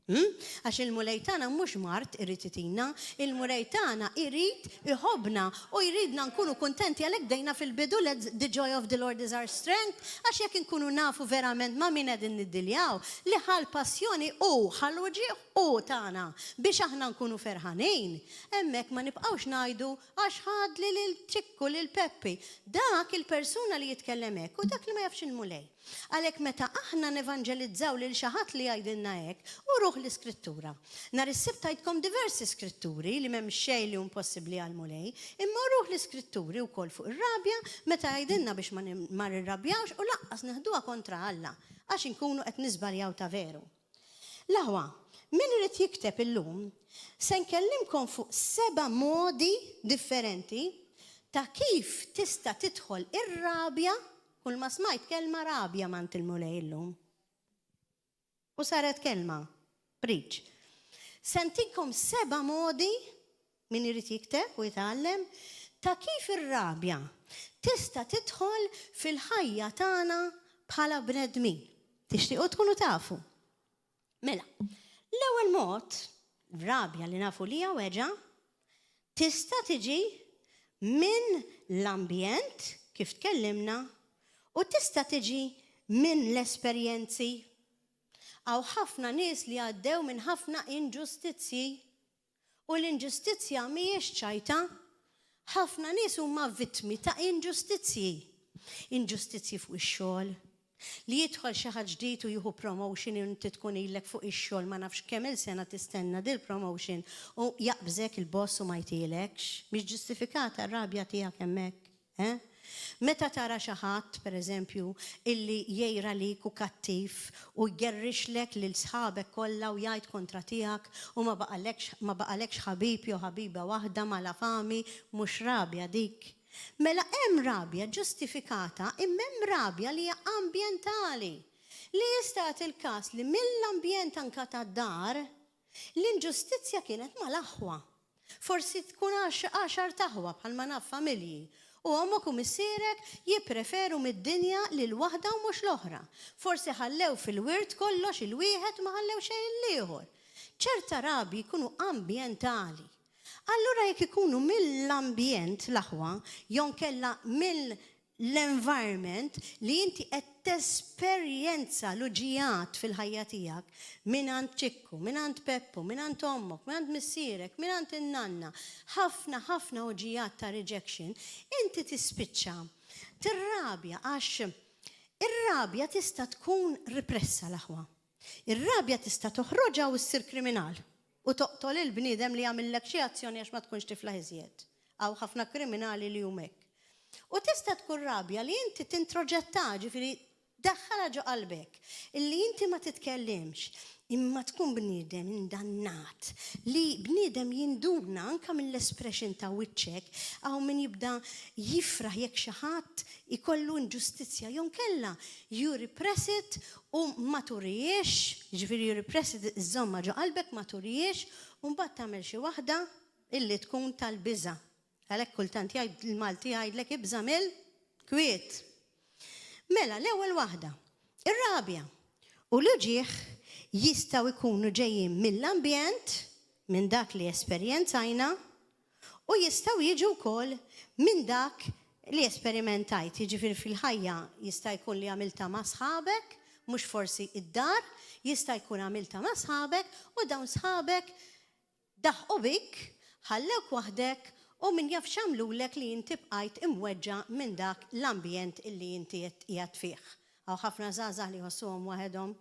Għax il-mulej tagħna mhux mart irid itina, il-mulej tagħna irid iħobbna u jridna nkunu kuntenti għalhekk dejna fil-bidu let the joy of the Lord is our strength, għax jekk inkunu nafu verament ma' min qegħdin niddiljaw li ħal passjoni u ħal uġieħ u tagħna biex aħna nkunu ferħanin. Hemmhekk ma nibqgħux ngħidu għax ħadli lil ċikku lil Peppi. Dak il-persuna li jitkellem hekk u dak li ma jafx il-mulej. Għalhekk meta aħna nevanġelizzaw lil xi ħadd li jgħidilna hekk, u ruħ l-iskrittura. Nhar is-sibt tajtkom diversi skritturi li m'hemm xejn li impossibbli għal mulej, imma ruħ l-iskritturi wkoll fuq ir-rabja meta jgħidilna biex ma nirrabjawx u laqqas neħduha kontra Alla għax inkunu qed niżbaljaw ta' veru. L-aħwa, min irid jikteb illum se nkellimkom fuq 7 modi differenti ta' kif tista' tidħol ir-rabja. Kull ma smajt kelma rabja mant il-mulej illum. U saret kelma, preach. Sentinkom 7 modi, min irid jikteb u jitgħallem, ta' kif ir-rabja tista' tidħol fil-ħajja tagħna bħala bnedmin. Tixtiequ tkunu tafu. Mela, l-ewwel mod, rabja li nafu li weġa, tista' tiġi minn l-ambjent kif tkellimna u tista' tiġi minn l-esperjenzi. Għaw ħafna nies li għaddew minn ħafna inġustizzji u l-inġustizzja mhijiex ċajta. Ħafna nies huma vittmi ta' inġustizzji. Inġustizzji fuq ix-xogħol, li jidħol xi ħadd ġdid u jieħu promotion u inti tkun ilek fuq ix-xogħol ma nafx kemm il-sena tistenna dil promotion u jaqbżek il-boss u ma jtielekx. Mhix ġustifikata r-rabja tiegħek hemmhekk. Meta tara xi ħadd, pereżempju, illi jgħira lik u kattif u jgerrixlek lil sħabek kollha u jgħid kontra tiegħek u ma baqalekx ħabib jew ħabiba waħda mala fami, mhux rabja dik. Mela hemm rabja ġustifikata, imma hemm rabja li hija ambjentali. Li jista' il-każ li mill-ambjent anke tad-dar l-inġustizzja kienet mal-aħwa. Forsi tkun 10 taħwa bħalma naf familji. U għomok u missierek jippreferu mid-dinja lil waħda u mhux l-oħra. Forsi ħallew fil-wirt kollox il-wieħed ma ħallew xejn l-ieħor. ċerta rabi jkunu ambjentali. Allura jekk ikunu mill-ambjent l-aħwa, jon kella mill-environment li inti qed tesperjenza l-uġijat fil-ħajja tiegħek minant ċikku, minant Peppu, minant ommok, minant missierek, minant in-nanna, ħafna uġijat ta' rejection, inti tispiċċa tirrabja għax ir-rabja tista' tkun repressa l-aħwa. Ir-rabja tista' toħroġa u ssir kriminal u toqtol il-bniedem li jagħmellek xi azzjoni għax ma tkunx tifla iżjed. Aw ħafna kriminali li humek. U tista' tkun rabja li inti tintroġetta, ġifieri daħħala ġo qalbek, illi inti ma titkellimx, imma tkun bniedem indannat, li bniedem jinduna anka mill-espression ta' wiċċek, aw min jibda jifraħ jekk xi ħadd ikollu inġustizzja, jon kella you repress it u ma turiex, ġifieri you repress it iżomma ġo qalbek ma turiex, u mbagħad tagħmel xi waħda illi tkun tal-biża'. Għalhekk kultant jgħid il-Malti jgħidlek ibża' mill-kwiet. Mela, l-ewwel waħda, ir-rabja u l-uġieħ jistgħu jkunu ġejjin mill-ambjent, minn dak li esperjenzajna, u jistgħu jiġu wkoll minn dak li esperimentajt. Jiġifieri fil-ħajja jista' jkun li għamilta ma' sħabek, mhux forsi id-dar, jista' jkun għamilta ma' sħabek u dawn sħabek daħqu bik, ħallewk waħdek u min jaf x'għamlulek li inti bqajt imweġġa minn dak l-ambjent illi inti qiegħed fih. Aw ħafna żgħażagħ li jħossuhom waħedhom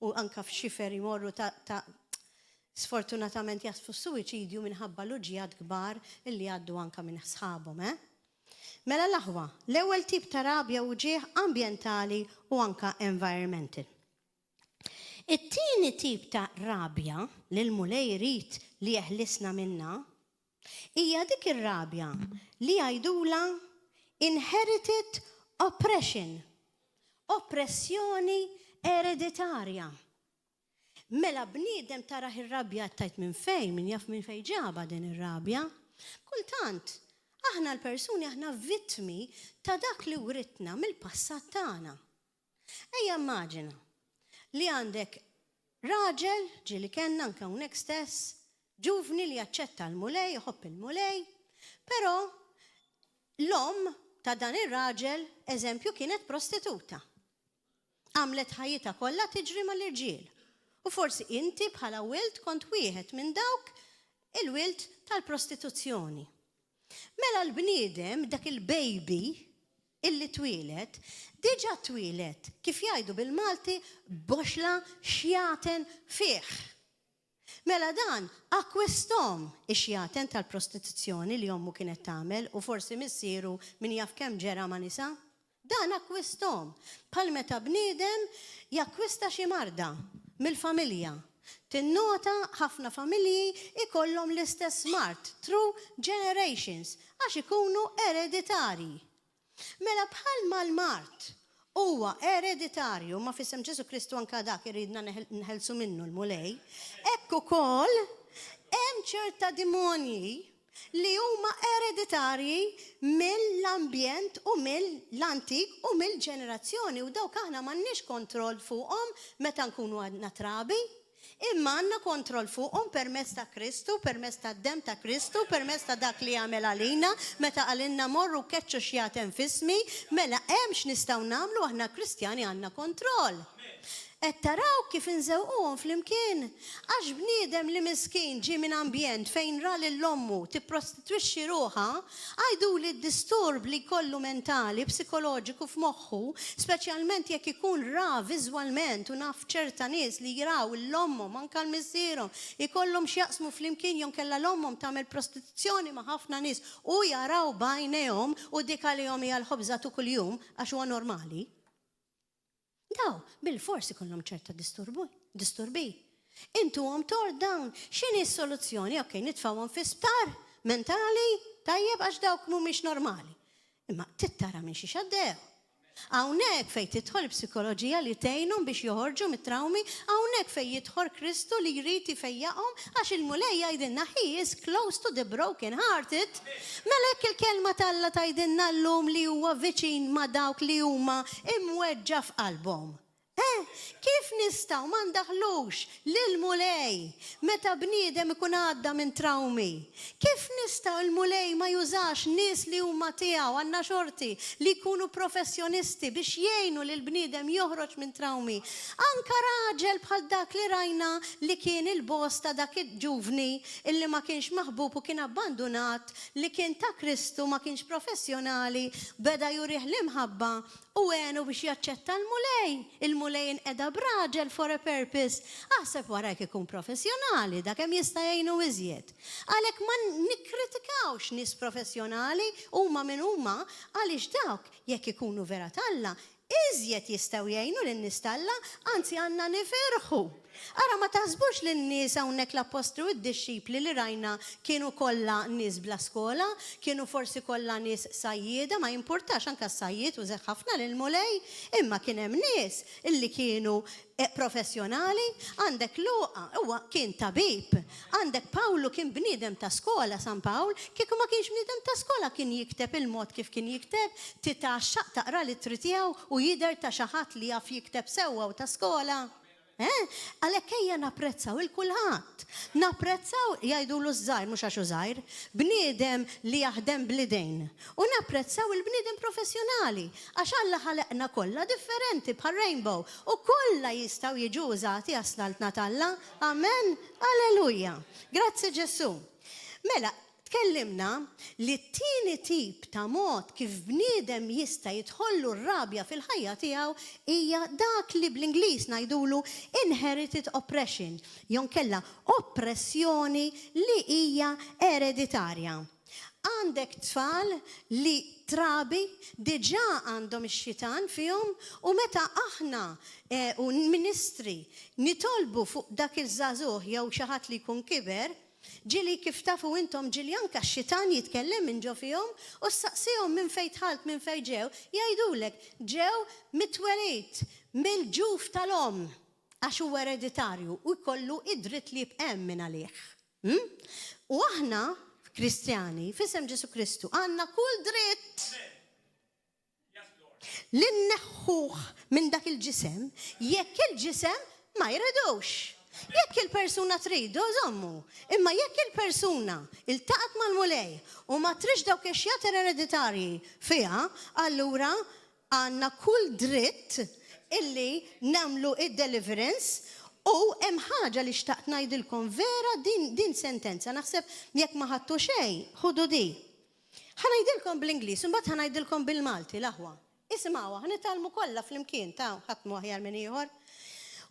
u anke f'xifer imorru ta' sfortunatament jasfu s-suwiċidju minħabba l-uġijat kbar illi għaddu anke minn sħabhom. Mela l-aħwa, l-ewwel tip ta' rabja u ġieħ ambjentali u anke environmental. It-tieni tip ta' rabja li l-mulej jrid li jeħlisna minnha hija dik ir-rabja li jgħidula inherited oppression, oppressjoni ereditarja. Mela bniedem tara ir-rabja tajt minn fejn, min jaf minn fejn ġaba din ir-rabja. Kultant, aħna l-persuni aħna vittmi ta' dak li writna mill-passat tagħna. Ejja immaġina li għandek raġel ġieli kellna anke hawnhekk stess, ġuvni li jaċċetta l-mulej, jħobb il-mulej, però l-om ta' dan ir-raġel, eżempju, kienet prostituta. Għamlet ħajjita kollha tiġri mal-irġiel. U forsi inti bħala wild kont wieħed minn dawk il-wild tal-prostituzzjoni. Mela l-bniedem dak il-baby illi twilet, diġa twilet, kif jgħidu bil-Malti, boxla xjaten fih. Mela dan, akkwistom ix-xjaten tal-prostituzzjoni li jommu kienet tagħmel u forsi missieru min jaf kemm ġera ma' nisa. Dan akkwistom. Bħal meta bniedem jakkwista xi marda mill-familja. Tinnota ħafna familji ikollhom l-istess mart through generations għax ikunu ereditari. Mela bħal mal-mart huwa ereditarju ma fissem Ġesu Kristu anka dak iridna nħelsu minnu l-mulej, hekk ukoll hemm ċerta demonji li huma ereditarji mill-ambjent u mill-antik u mill-ġenerazzjoni u dawk aħna m'għandniex kontroll fuqhom meta nkunu għadna trabi. Imma għandna kontroll fuqhom permezz ta' Kristu, permezz ta' dem ta' Kristu, permezz ta' dak li għamel għalina, meta għalinna morru keċċu xjaten fismi, mela hemm x'nistgħu nagħmlu aħna Kristjani għandna kontroll. Qed taraw kif inżewquhom flimkien. Għax bniedem li miskin ġie minn ambjent fejn ra lill-ommu tipprostitwixxi ruħha, għajdu li d-disturb li jkollu mentali, psikoloġiku f'moħħu, speċjalment jekk ikun ra viżwalment u naf ċerta nies li jraw l-ommhom anke l-missierhom ikollhom x'jaqsmu flimkien jew kellha l-ommhom tagħmel prostituzzjoni ma' ħafna nies u jaraw bajnejhom u dik għalihom hija l-ħobża ta' kuljum għax huwa normali. Daw, bil-forsi kollhom ċerta disturbi. Intuhom tore down, x'inhi s-soluzzjoni? Ok, nitfawhom fi sptar mentali tajjeb għax dawk mhumiex normali. Imma tittara minn xi xaddew. Hawnhekk fejn tidħol psikoloġija li tgħinhom biex joħorġu mit-trawmi, hawnhekk fejn jidħol Kristu li jrid ifejjaqhom għax il-mulej jgħidilna he is close to the broken hearted. Mela hekk il-kelma talla tgħidilna llum li huwa viċin ma' dawk li huma imweġġa f'qalbhom. Kif nistgħu ma ndaħlux lill-mulej meta bniedem ikun għadda minn trawmi? Kif nistgħu l-mulej ma jużax nies li huma tiegħu għandna xorti li jkunu professjonisti biex jgħinu lil bniedem joħroġ minn trawmi? Anka raġel bħal dak li rajna li kien il-boss ta' dak il-ġuvni illi ma kienx maħbub u kien abbandonat, li kien ta' Kristu ma kienx professjonali, beda jurih l-imħabba u għenu biex jaċċetta l-mulej. Il-mulej inqeda b'raġel for a purpose. Aħseb warajk ikun professjonali, dak hemm jista' jgħinu iżjed. Għalhekk ma nikkritikawx nies professjonali huma minn huma għaliex dawk jekk ikunu vera talla iżjed jistgħu jgħinu lin-nies talla, anzi għandna nifirħu. Ara ma taħsbux lin-nies hawnhekk l-apostru id-disċipli li rajna kienu kollha nies bla skola, kienu forsi kollha nies sajjieda, ma jimpurtax anke s-sajjied użeħ ħafna lil-mulej, imma kien hemm nies illi kienu professjonali, għandek Luqa, huwa kien tabib, għandek Pawlu kien bniedem ta' skola, San Pawl, kieku ma kienx bniedem ta' skola kien jikteb il-mod kif kien jikteb, titaxxaq taqra l-ittri tiegħu u jidher ta' xi ħadd li jaf jikteb sewwa u ta' skola. Għalhekk ejja napprezzaw il-kulħadd. Napprezzaw jgħidulu żgħir mhux għax żgħir, bniedem li jaħdem bl-idejn. U napprezzaw il-bniedem professjonali għax Alla ħaleqna kollha differenti bħal rainbow u kollha jistgħu jiġu użati għaslaltna talla. Amen. Alleluja. Grazzi Ġesu. Mela, tkellimna li t-tieni tip ta' mod kif bniedem jista' jidħollu r-rabja fil-ħajja tiegħu hija dak li bl-Ingliż ngħidulu inherited oppression, jew kella oppressjoni li hija ereditarja. Għandek tfal li trabi diġà għandhom ix-xitan fihom u meta aħna u ministri nitolbu fuq dak iż-żagħżugħ jew xi ħadd li jkun kiber, ġili kif tafu intom ġili anka x-xitan jitkellem minn ġo fihom u s-saqsihom minn fejn tħalt minn fejn ġew, jgħidulek ġew mitwelid mill-ġuf tal-om għax huwa ereditarju u jkollu id-dritt li jibqemm minn għalih. U aħna Kristjani f'isem Ġesu Kristu għandna kull dritt li nneħħuh minn dak il-ġisem jekk il-ġisem ma jridux. Jekk il-persuna tridu, żommu, imma jekk il-persuna iltaqat mal-mulej u ma trix dawk ix-xjater ereditarji fiha, allura għandna kull dritt illi nagħmlu id-deliverance u hemm ħaġa li xtaqt ngħidilkom vera din sentenza naħseb jekk ma ħadtu xejn, ħudu di. ħanajdilkom bl-Ingliż, imbagħad ħanajdilkom bil-Malti l-aħwa. Isimgħuha, ħnitalmu kollha flimkien ta' ħatmu aħjar minn ieħor.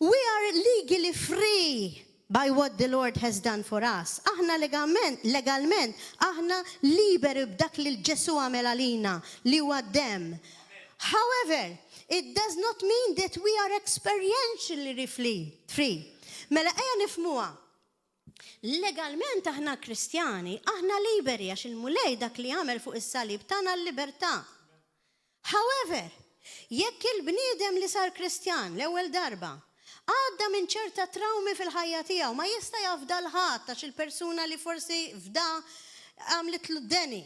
We are legally free by what the Lord has done for us. Aħna legalment, aħna liberi b'dak li l-Ġesu għamel għalina li huwa d-dem. However, it does not mean that we are experientially free. Mela ejja nifhmuha. Legalment aħna Kristjani, aħna liberi għax il-mulej dak li għamel fuq is-salib tagħna l-libertà. However, jekk il-bniedem li sar Kristjan l-ewwel darba għadda minn ċerta traumi fil-ħajja tiegħu ma jista' jafda l-ħadd għax il-persuna li forsi fda għamlitlu d-deni.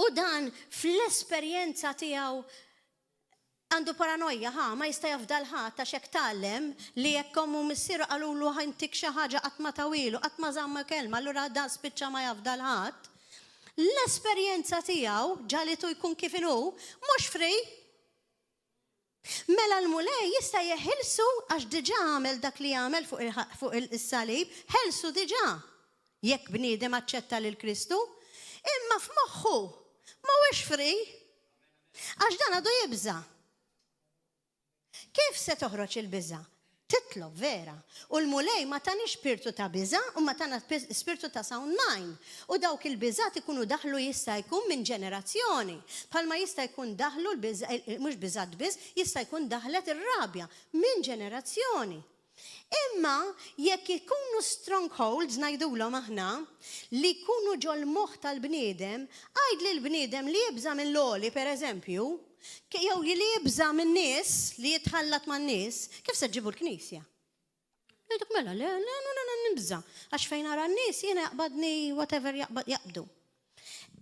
U dan fl-esperjenza tiegħu għandu paranoja, ma jista' jafda l-ħadd għax hekk tgħallem li jekk ommu missieru qalulu ħintik xi ħaġa qatt ma tawilu, qatt ma żamma kelma, allura dan spiċċa ma jafda l-ħadd. L-esperjenza tiegħu ġalitu jkun kif inhu mhux free. Mela l-mulej jista' jeħilsu għax diġà għamel dak li għamel fuq is-salib, ħelsu diġà. Jekk bniedem aċċetta lil Kristu, imma f'moħħu mhuwiex free għax dan għadu jibża. Kif se toħroġ il-biża'? Titlob vera. U l-mulej ma tani spirtu ta' biża' u ma tana spirtu ta' sound mind. U dawk il-biżat ikunu daħlu jista' jkun minn ġenerazzjoni. Palma jista' jkun daħlu mhux biżat biss, jista' jkun daħlet ir-rabja minn ġenerazzjoni. Imma jekk ikunu strongholds ngħidulhom aħna li jkunu ġol moħħ tal-bniedem, għajd li l-bniedem li jibża minn l-oli pereżempju, jew li jibża minn nies li jitħallat man nies, kif se ġibu l-Knisja? Jgħiduk mela, le, nibża, għax fejn ara n-nies jiena jaqbadni whatever jaqbdu.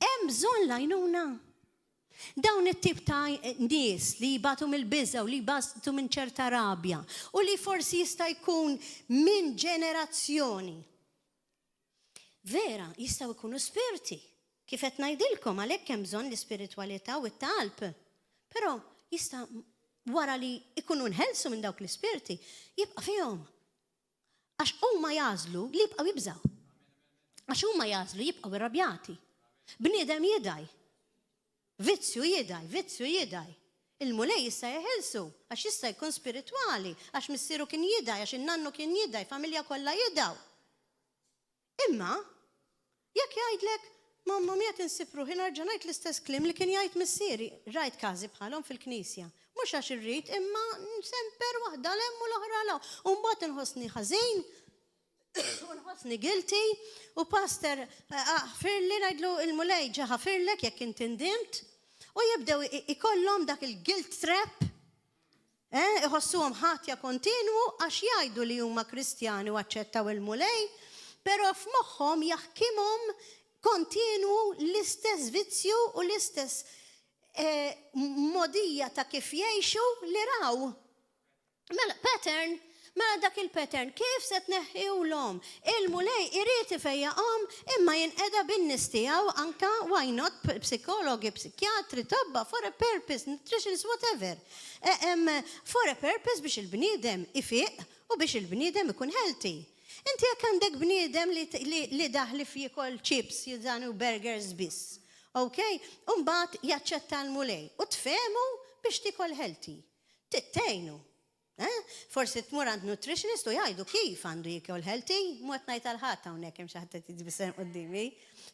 Hemm bżonn lajnuna. Dawn it-tip ta' nies li jibatu mill-biża u li jibatu minn ċerta rabja u li forsi jista' jkun minn ġenerazzjoni. Vera, jistgħu jkunu spirti. Kif qed ngħidilkom għalhekk hemm bżonn l-ispiritwalità u t-talb. Però jista' wara li jkunu nħelsu minn dawk l-ispirti jibqa' fihom. Għax huma jażlu li jibqgħu jibżgħu. Għax huma jażlu jibqgħu irrabjati. Bniedem jidaj. Vizzju jidaj. Il-mulej jista' jeħelsu, għax jista' jkun spiritwali, għax missieru kien jidaj, għax in-nannu kien jidaj, familja kollha jidaw. Imma, jekk jgħidlek, mamma miegħek insib ruħi nerġa' ngħid l-istess kliem li kien jgħid missieri, rajt każi bħalhom fil-Knisja. Mhux għax irrid, imma nsemper waħda lemm u l-oħra law. U mbagħad inħossni ħażin, u nħossni guilty, u pastor ħafirli ngħidlu il-mulej ġa ħafirlek jekk inti ndimt, u jibdew ikollhom dak il-guilt trap, iħossuhom ħatja kontinwu għax jgħidu li huma Kristjani u aċċettaw il-mulej, però f'moħħhom jaħkimhom kontinwu l-istess vizzju u l-istess modija ta' kif jgħixu li raw. Mela dak il-pattern, kif se tneħħihom? Il-mulej irid ifejjaqhom imma jinqeda bin-nies tiegħu anke why not psikologi, psikjatri, tobba for a purpose, nutritionist, whatever. For a purpose biex il-bniedem ifiq u biex il-bniedem ikun healthy. Inti jekk għandek bniedem li daħli jikol chips, jiżanu burgers biss. Okay? U mbagħad jaċċetta l-mulej u tfehmu biex tikol healthy. Tittejnu. Forsi tmur għand nutritionist u jgħidu kif għandu jikol healthy, mwet ngħid għal-ħadd hawnhekk hemm xi ħadd qed jitbissem qudiemi.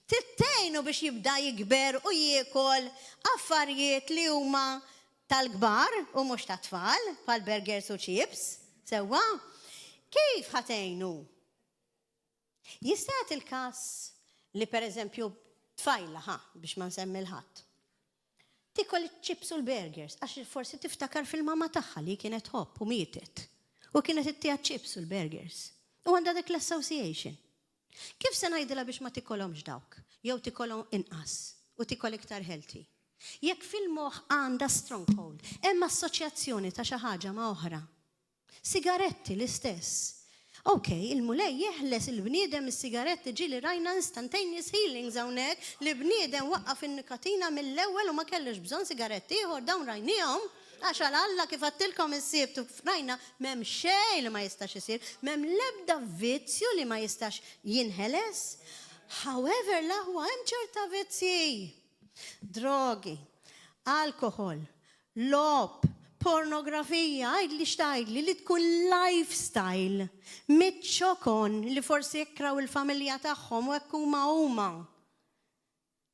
Tittejnu biex jibda jikber u jiekol affarijiet li huma tal-kbar u mhux tat-tfal, bħal burgers u chips. Sewwa, kif ħatejnu? Jista' il-każ li pereżempju tfajla biex ma nsemmi l-ħadd. Tikol chips u l-burgers, għax forsi tiftakar fil-mama tagħha li kienet hopp u mietet. U kienet ittija chips u l-burgers. U għandha dik l-association. Kif se ngħidilha biex ma tikolhomx dawk? Jew tikolhom inqas u tikol iktar healthy. Jekk fil-moħħ għandha stronghold, hemm assoċjazzjoni ta' xi ħaġa ma' oħra. Sigaretti l-istess. Okay, il-mulej jeħles il-bniedem is-sigaretti ġili rajna instantaneous healings hawnhekk li bniedem waqqaf in-nikotina mill-ewwel u ma kellux bżonn sigaretti ieħor dawn rajnihom għax għal Alla kif għattilkom insibtu rajna m'hemm xejn li ma jistax isir, m'hemm l-ebda vizzju li ma jistax jinħeles. However, l-aħwa hemm ċerta vizzi. Drogi, alkohol, lob, pornografija, għajdli xtajdli li tkun lifestyle, mitxokon li forsi jekraw il-familja tagħhom u hekk huma.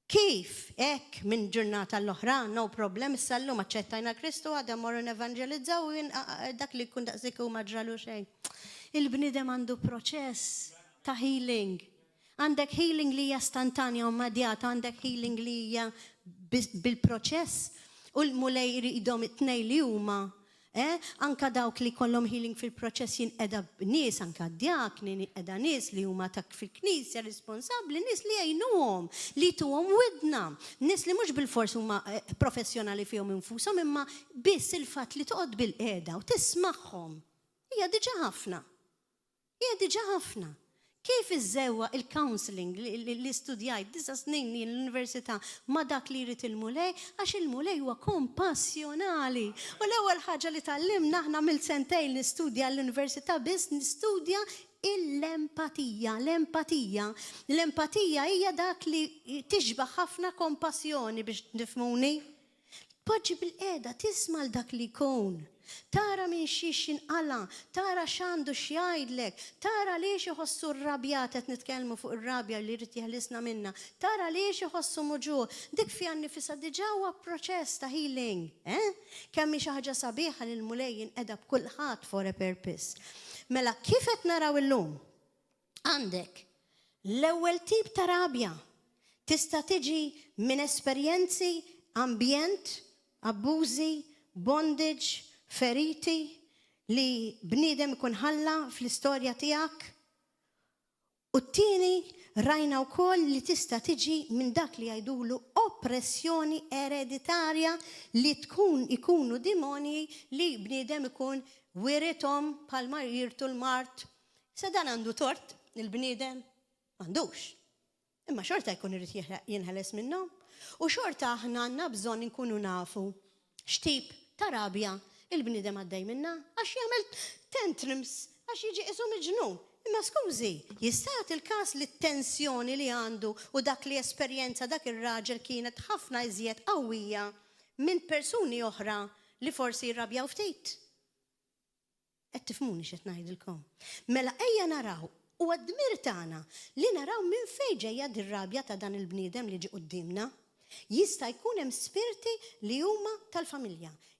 Kif? Ek minn ġurnata l-oħra, no problem, s-sallu maċċettajna Kristu, għadha morru evangelizzaw u dak li kun daqsiku maġralu xejn. Il-bnidem għandu proċess ta' healing. Għandek healing li hija stantanja u immedjata, għandek healing li hija bil-proċess. U l-mulej jridhom it-tnej li huma. Anka dawk li kollhom healing fil-proċess jinqeda nies, anka djakni jinqeda nies li huma tak fil-knisja responsabbli, nies li jgħinuhom, li tuhom widna, nies li mhux bil-fors huma professjonali fihom infushom imma biss il-fatt li toqgħod bil-qiegħda u tismagħhom. Hija diġà ħafna. Kif iżewwa il-counseling li studjajt 9 snin l-università ma dak li jrid il-mulej, għax il-mulej huwa kompassjonali. U l-ewwel ħaġa li tallimna aħna mill-sentejn nistudja l-università biss nistudja l-empatija. L-empatija hija dak li tixbaħ ħafna kompassjoni biex nifhmuni. Poġġi bil-qiegħda tisma' l dak li jkun. Tara minn xiex inqala, tara x'għandu x'jgħidlek, tara liex iħossu rrabjat qed nitkellmu fuq ir-rabja li jrid jeħlisna minna, tara liex iħossu muġuħ, dik fiha nnifisha diġà huwa proċess ta' healing, Kemm hi xi ħaġa sabiħa li l-mulej jinqeda b'kulħadd for a purpose. Mela kif qed naraw illum? Għandek l-ewwel tip ta' rabja tista' tiġi minn esperjenzi, ambjent, abbużi, bondage, feriti li bniedem ikun ħalla fl-istorja tiegħek. U t-tieni rajna wkoll li tista' tiġi minn dak li jgħidulu oppressjoni ereditarja li ikunu dimonji li bniedem ikun wirithom bħalma jirtu l-mart. Sa dan għandu tort il-bniedem? M'għandux. Imma xorta jkun irid jinħeles minnhom. U xorta aħna għandna bżonn inkunu nafu x'tip ta' rabja il-bnidem għaddej minna, għax jagħmel tantrums, għax jiġi qisu miġnun. Imma skużi, jista' jagħti il-każ li t-tensjoni li għandu u dak li esperjenza dak ir-raġel kienet ħafna iżjed qawwija minn persuni oħra li forsi jirrabjaw ftit. Qed tifhmuni x'qed ngħidilkom. Mela ejja naraw u għad-dmir tagħna li naraw minn fejn ġejja dir-rabja ta' dan il-bniedem li ġi qudiemna. Jista' jkun hemm spirti li huma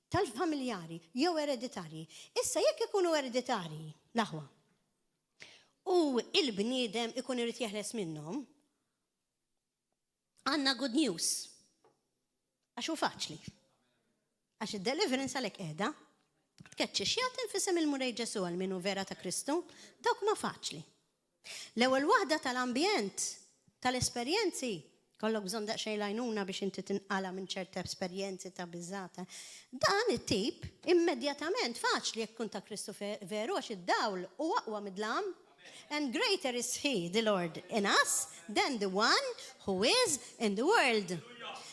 tal-familjari, jew ereditarji. Issa jekk ikunu ereditarji, l-aħwa. U il-bniedem ikun irid jeħles minnhom. Għandna good news. Għax hu faċli. Għax id-deliverance għalhekk qiegħda. Tkeċċi x'jagħti infisem il-murej Ġesu għal minnu vera ta' Kristu, dawk ma faċli. L-ewwel waħda tal-ambjent, tal-esperjenzi, kollok bżonn daqsxejn lajnuna biex inti tinqala minn ċerta esperjenzi ta' biżata. Dan it-tip immedjatament faċli jekk kun ta' Kristu veru għax id-dawl u aqwa midlam. And greater is he, the Lord, in us than the one who is in the world.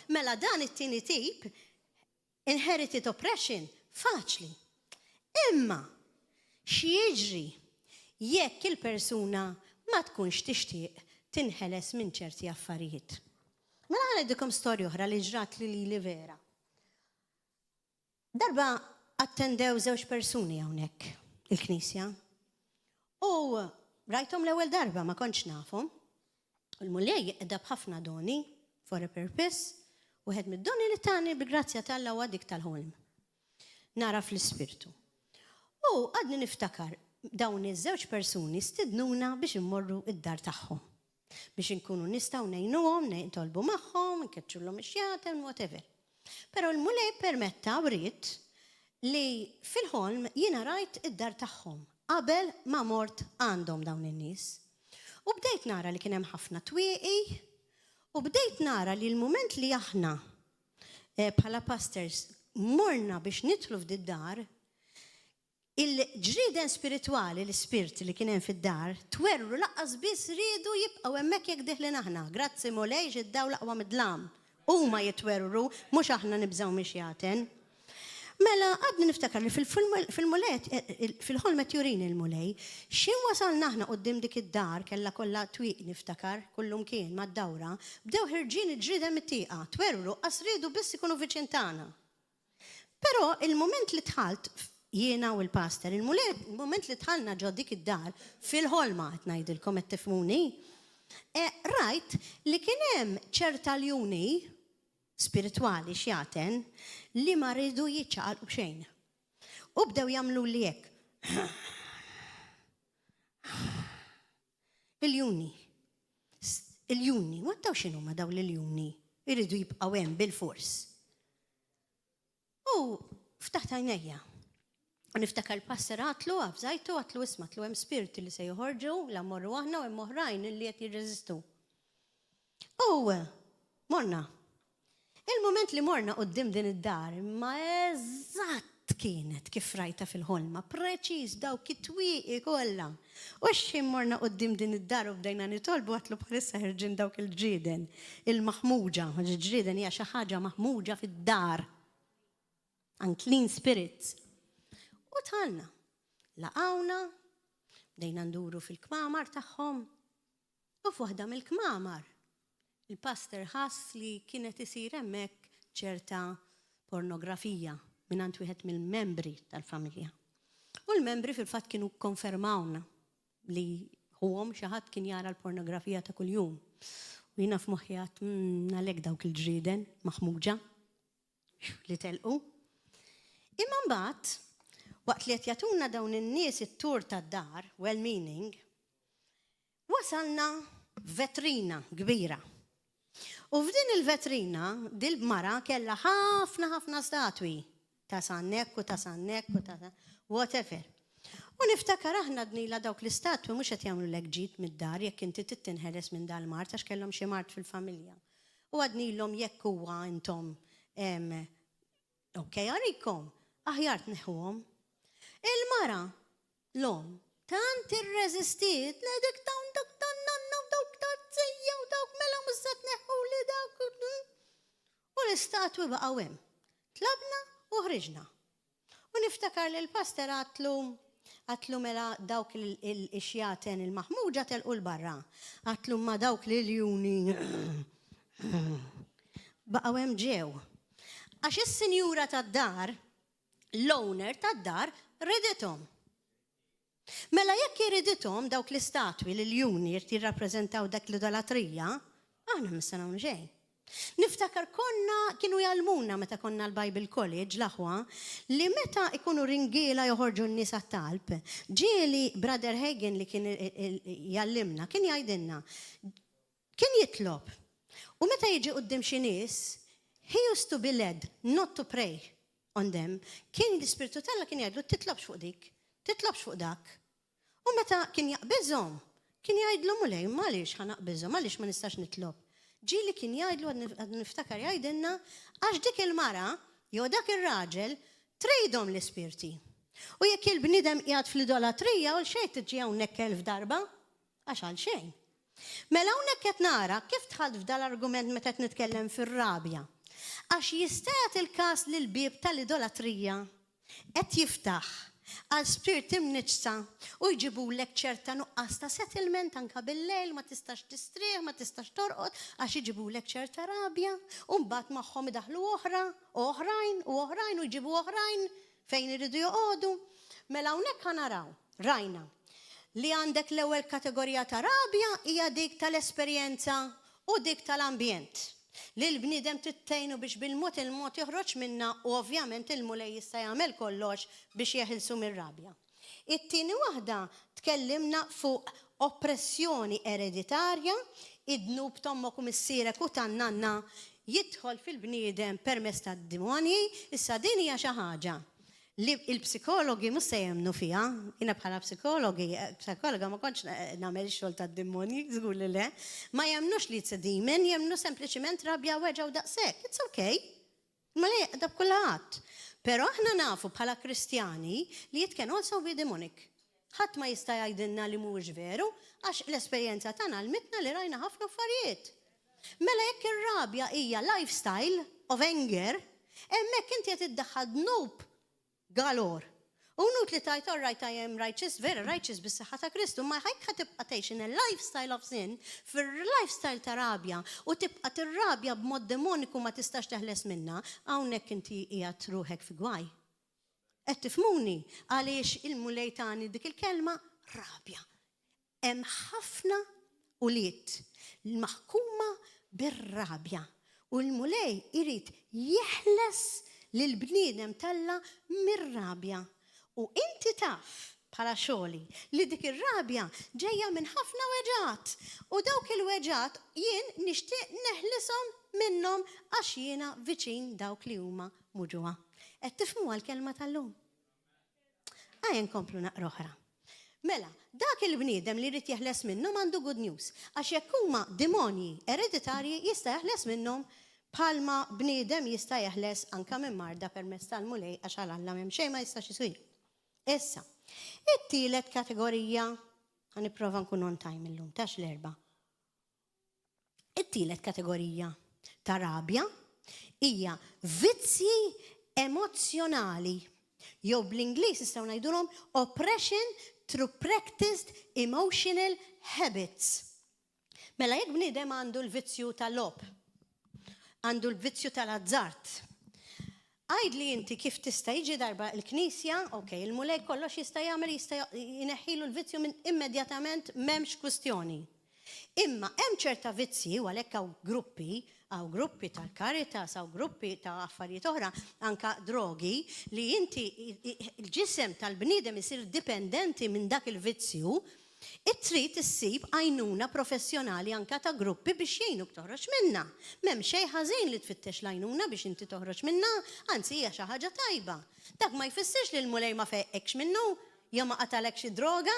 Mela dan it-tieni tip inherited oppression faċli. Imma x'jiġri jekk il-persuna ma tkunx tixtieq tinħeles minn ċerti affarijiet. Mela għanedikom storja oħra li ġrat li vera. Darba attendew 2 persuni hawnhekk il-Knisja. U rajthom l-ewwel darba ma kontx nafhom. Il-mulej qiegħda b'ħafna doni for a purpose u wieħed mid-doni li tani bi-grazzja tal-Alla huwa dik tal-ħolm. Nara fl-ispirtu. U għadni niftakar dawn iż-2 persuni stidnuna biex immorru id-dar tagħhom. Biex inkunu nistgħu ngħinuhom, nitolbu magħhom, nkeċċullhom ix-xjatem, whatever. Però l-mulej permetta wrid li fil-ħolm jiena rajt id-dar tagħhom qabel ma mort għandhom dawn in-nies. U bdejt nara li kien hemm ħafna twieqi u bdejt nara li l-mument li aħna bħala pastors morna biex nidħlu f'did-dar, il-ġrieden spirituali, l-ispirit li kien hemm fid-dar, twerru laqqas biss riedu jibqgħu hemmhekk jekk deħlin aħna. Grazzi mulej ġiddaw laqwa midlam. Huma jitwerru, mhux aħna nibżgħu mixjaten. Mela, għadni niftakar li fil-ħolmet jurini il-mulej, xin wasalna aħna qoddim dik id-dar, kella kollha twiq niftakar, kullum kien mad-dawra, bdew ħirġin ġrida mit-tieqa, twerru, qasridu biss ikunu viċin tagħna. Però il-moment li tħalt jiena u l-pastor, il-moment li tħalna ġo dik id-dar, fil-ħolma qed ngħidilkom qed tifhmuni, rajt li kien hemm ċerta ljuni spiritwali xjaten li ma rridu jiċċaqalqu xejn. U bdew jagħmlu li hekk. Il-juni, wattaw x'inhu ma dawn l-juni? Irridu jibqgħu hemm bil-fors. U ftaħt għajnejja. U niftakar il-passer għatlu, għabżajtu, għatlu isma, għatlu hemm spiriti li se joħorġu, la morru aħna u hemm oħrajn li qed jirreżistu. U morna. Il-moment li morna qoddim din id-dar, ma eżatt kienet kif rajta fil-ħolma, preċiż dawk it-twieqi kollha. U x'im morna qoddim din id-dar u bdejna nitolbu għatlu bħalissa ħirġin dawk il-ġrieden, il-maħmuġa, il-ġrieden hija xi ħaġa maħmuġa fid-dar. Unclean spirits. U tħalna, laqawna, bdejna nduru fil-kmamar tagħhom. U f'waħda mill-kmamar, il-pastor ħass li kienet isir hemmhekk ċerta pornografija mingħand wieħed mill-membri tal-familja. U l-membri fil-fatt kienu konfermawna li huhom xi ħadd kien jara l-pornografija ta' kuljum. U jiena f'moħħi għadt għalhekk dawk il-ġrieden maħmuġa li telqu. Imma mbagħad waqt li qed jagħtuna dawn in-nies it-tur tad-dar, well-meaning, wasalna vetrina kbira. U f'din il-vetrina, dil-mara kellha ħafna statwi ta' sannek u ta' sannek u ta' whatever. U niftakar aħna dnila dawk l-istatwi mhux qed jagħmlu lek ġid mid-dar jekk inti tittinħeles minn dal-mart għax kellhom xi mart fil-familja. U għadnilhom jekk huwa intom okej għarikom, aħjar tneħħuhom. Il-mara l-om tant irreżistiet li dik dawn dak tan-nanna u dawk tat-tejja u dawk mela mhux se tneħħu li dawk. U l-istatwi baqgħu hemm. Tlabna u ħriġna. U niftakar li l-pastor għatlu mela dawk il-xjaten il-maħmuġa telqu l-barra. Għatlu ma dawk l-juni baqgħu hemm ġew. Għax is-sinjura tad-dar, l-owner tad-dar, redithom. Mela jekk iridithom dawk l-istatwi l-juni jirrappreżentaw dak l-idolatrija, aħna missa nagħmlu xejn. Niftakar kienu jgħalmuna meta konna l-Bible College l-aħwa li meta ikunu ringiela joħorġu n-nies għat-talb, ġieli Brother Hagen li kien jgħallimna, kien jgħidilna, kien jitlob. U meta jiġi qudiem xi nies, he used to be led not to pray on them. Kien l-Ispiritu Talla kien jgħidlu titlobx fuq dik, titlobx fuq dak. U meta kien jaqbiżhom, kien jgħidlu mulej, għaliex ħanaqbiżhom, għaliex ma nistax nitlob. Ġieli kien jgħidlu għad niftakar jgħidilna għax dik il-mara jew dak ir-raġel trejdhom l-ispirti. U jekk il-bniedem qiegħed fl-idolatrija u xejn tiġi hawnhekk 1000 darba għax għal xejn. Mela hawnhekk qed nara kif tħalt f'dal-argument meta qed nitkellem fir-rabja. Għax jistajat il-kas li l-bib tal-idolatrija qed jiftaħ għal spirit imniċsa u jġibu lek ċerta nuqqas ta' settlement anka bil-lejl ma tistax tistrieħ, ma tistax torqod għax jġibu lek ċerta rabja u mbagħad magħhom idaħlu oħrajn u jġibu oħrajn fejn iridu joqogħdu. Mela hawnhekk ħanaraw rajna li għandek l-ewwel kategorija ta' rabja hija dik tal-esperjenza u dik tal-ambjent. Li l-bniedem tittejnu biex bil-mod il-mod joħroġ minna u ovvjament il-mulej jista' jagħmel kollox biex jeħilsu mir-rabja. It-tieni waħda tkellimna fuq oppressjoni ereditarja, id-dnub tommok u missierek u tan-nanna jidħol fil-bniedem permezz tad-dimonji, issa din hija xi ħaġa li il-psikologi mhux se jemnu fiha, jiena bħala psikologa ma kontx nagħmel xogħol tad-dimonji, żgur li le, ma jemnux li it's a demon, jemnu sempliċement rabja weġa u daqshekk. It's okay. Ma le dab kulħadd. Però aħna nafu bħala Kristjani li it can also be demonic. Ħadd ma jista' jgħidilna li mhuwiex veru għax l-esperjenza tagħna għalmitna li rajna ħafna affarijiet. Mela jekk ir-rabja hija lifestyle of anger, Hemmhekk inti qed iddaħħal dnub galor. U nut li tajt, all right, I am righteous, very righteous bis-saħħa ta' Kristu, ma ħajk ħatibqa' tgħix in a lifestyle of sin, fir-lifestyle ta' rabja, u tibqa' tirrabja b'mod demoniku ma tistax teħles minna, hawnhekk inti qiegħed ruħek fi gwaj. Qed tifhmuni għaliex il-mulej tagħni dik il-kelma rabja. Hemm ħafna uliet l-maħkuma bir-rabja u l-mulej irid jeħles lill-bniedem talla mir-rabja. U inti taf bħala xogħli li dik ir-rabja ġejja minn ħafna weġat u dawk il-weġat jien nixtieq neħlishom minnhom għax jiena viċin dawk li huma muġuha. Qed tifhmu għall-kelma tal-lum? Ejja nkomplu naqra oħra. Mela, dak il-bniedem li jrid jeħles minnhom għandu good news għax jekk huma demonji ereditarji jista' jeħles minnhom bħalma bniedem jista' jeħles anke minn marda permezz tal-mulej għax għal Alla m'hemm xejn ma jistax isir. Issa, it-tielet kategorija, ħanipprova nkun on time illum, tax l-erba'. It-tielet kategorija ta' rabja hija vizzi emozjonali. Jew bl-Ingliż nistgħu ngħidulhom oppression through practiced emotional habits. Mela jekk bniedem għandu l-vizzju tal-lob, għandu l-vizzju tal-azzart. Għajd li inti kif tista' jiġi darba l-Knisja, il-mulej kollox jista' jagħmel jista' jneħħilu l-vizzju minn immedjatament m'hemmx kwistjoni. Imma hemm ċerta vizzi u għalhekk hawn gruppi tal-Caritas, hawn gruppi ta' affarijiet oħra, anka drogi, li inti il-ġisem tal-bniedem isir dipendenti minn dak il-vizzju, trid issib għajnuna professjonali anka ta' gruppi biex jgħinuk toħroġ minna. M'hemm xejn ħażin li tfittex l-għajnuna biex inti toħroġ minna, anzi hija xi ħaġa tajba. Dak ma jfissirx li l-mulej ma feqekx minnu, jew ma qatalek xi droga,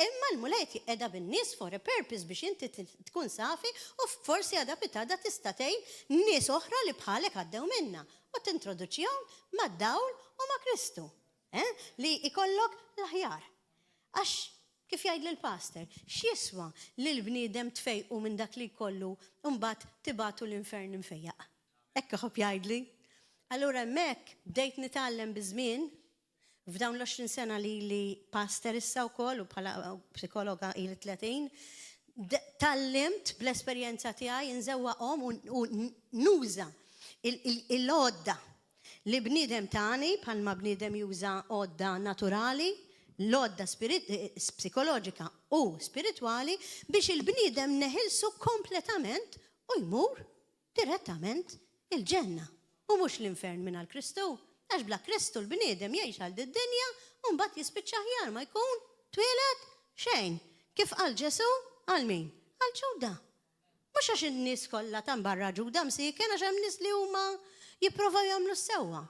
imma l-mulej qiegħda bin-nies for a purpose biex inti tkun safi u forsi għadha pitada tista' tgħin nies oħra li bħalek għaddew minna u tintroduċihom mad-dawl u ma' Kristu. Li ikollok l-aħjar. Għax kif jgħid lill-pastor, x'jiswa li l-bniedem tfejqu minn dak li jkollu u mbagħad tibatu l-infern infejjaq. Hekk ħobb jgħidli. Allura hemmhekk bdejt nitgħallem biż-żmien f'dawn l-20 sena li pastor issa wkoll u bħala psikologa ili 30, tallimt bl-esperjenza tiegħi nżewwaqhom u nuża l-għodda li bniedem tagħni bħalma bniedem juża għodda naturali, l-għodda psikoloġika u spiritwali biex il-bniedem neħilsu kompletament u jmur direttament il-ġenna u mhux l-infern minn Kristu. Għax bla Kristu l-bniedem jgħix għal dinja u mbagħad jispiċċa aħjar ma jkun twieled xejn. Kif qal Ġesu għal min? Għal Ġuda. Mhux għax in-nies kollha ta' barra Ġuda msiken għax hemm nies li huma jipprovaw jagħmlu sewwa.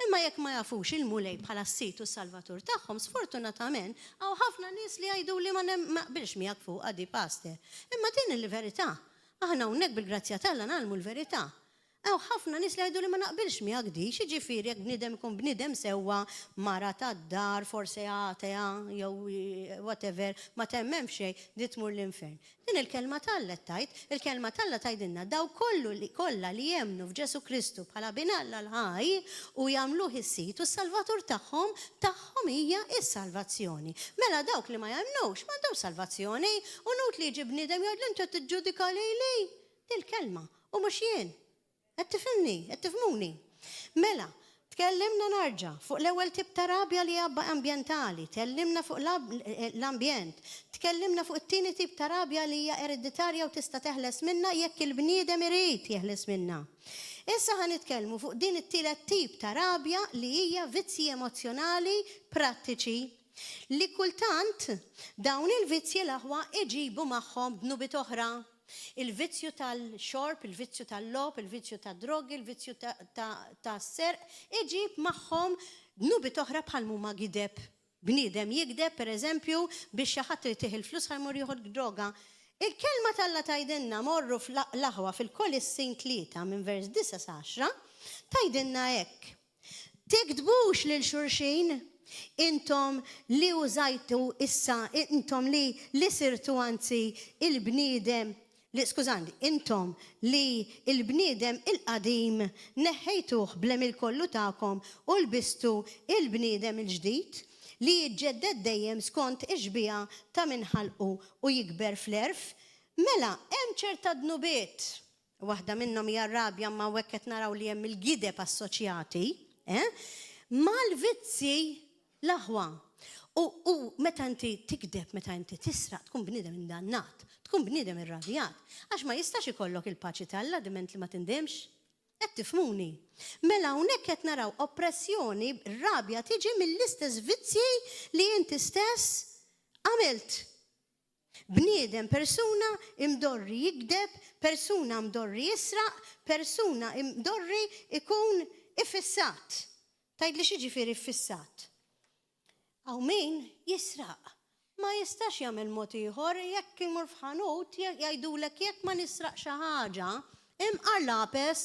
Imma jekk ma jafux il-mulej bħala s-sit u s-salvatur tagħhom, sfortunatament hawn ħafna nies li jgħidu li ma naqbilx miegħek fuq għadi pastor. Imma din il-verità. Aħna hawnhekk bil-grazzja tagħna nagħmlu l-verità. Hawn ħafna nies li jgħidu li ma naqbilx miegħek di, xiġifieri jekk bniedem ikun bniedem sewwa mara tad-dar, forsi atea jew whatever, ma temmem xejn di tmur l-infern. Din il-kelma Alla tajt, il-kelma Alla tgħidilna daw kollha li jemmnu f'Ġesu Kristu bħala binalla l-ħaj u jagħmluh is-sit u s-salvatur tagħhom hija s-salvazzjoni. Mela dawk li ma jemmnux m'għandhom salvazzjoni u nut li jiġi bniedem jgħid inti tiġġudika lili. Dil-kelma u mhux jien. Qed tifhmuni. Mela, tkellimna narġa' fuq l-ewwel tip ta' rabja li hija ambjentali, tkellimna fuq l-ambjent, tkellimna fuq it-tieni tip ta' rabja li hija ereditarja u tista' teħles minna jekk il-bniedem irid jeħles minna. Issa ħanitkellmu fuq din it-tielet tip ta' rabja li hija vizzi emozjonali prattiċi li kultant dawn il-vizzi l-aħwa iġibu magħhom b'nubiet oħra. Il-vizzju tal-xorb, il-vizzju tal-lob, il-vizzju tad-drogi, il-vizzju tas-serq, iġib magħhom nubi oħra bħal huma gideb. Bniedem jigdeb, pereżempju, biex xi ħadd jtieħ il-flus ħajmur jieħu droga. Il-kelma Alla tgħidilna morru fl-aħwa fil-Kolissin 3 minn vers 9-10 tgħidilna hekk. Tikdbux lil xulxin intom li użajtu issa, intom li sirtu anzi il-bniedem li skużandi, intom li il-bniedem il-qadim neħħejtuh bl-emil kollu tagħkom u lbistu il-bniedem il-ġdid li jiġġedded dejjem skont iġbija ta' minħalqu u jikber fl-erf, mela hemm ċerta dnubiet. Waħda minnhom hija r-rabja ma hekk qed naraw li hemm il-gideb assoċjati, mal-vizzi l-aħwa. U meta inti tikdeb, meta inti tisraq, tkun bniedem indannat, tkun bniedem irrabjat, għax ma jistax ikollok il-paċi tal-Alla diment li ma tindemx. Qed tifhmuni. Mela hawnhekk qed naraw oppressjoni, rabja tiġi mill-istess vizzi li inti stess għamilt. Bniedem persuna imdorri jikdeb, persuna imdorri jisraq, persuna imdorri ikun ifissat. Tgħidli x'jiġifieri ifissat? Aw min jisraq. Ma jistax jagħmel mod ieħor jekk imur f'ħanut jgħidulek jekk ma nisraq xi ħaġa, imqarlapes.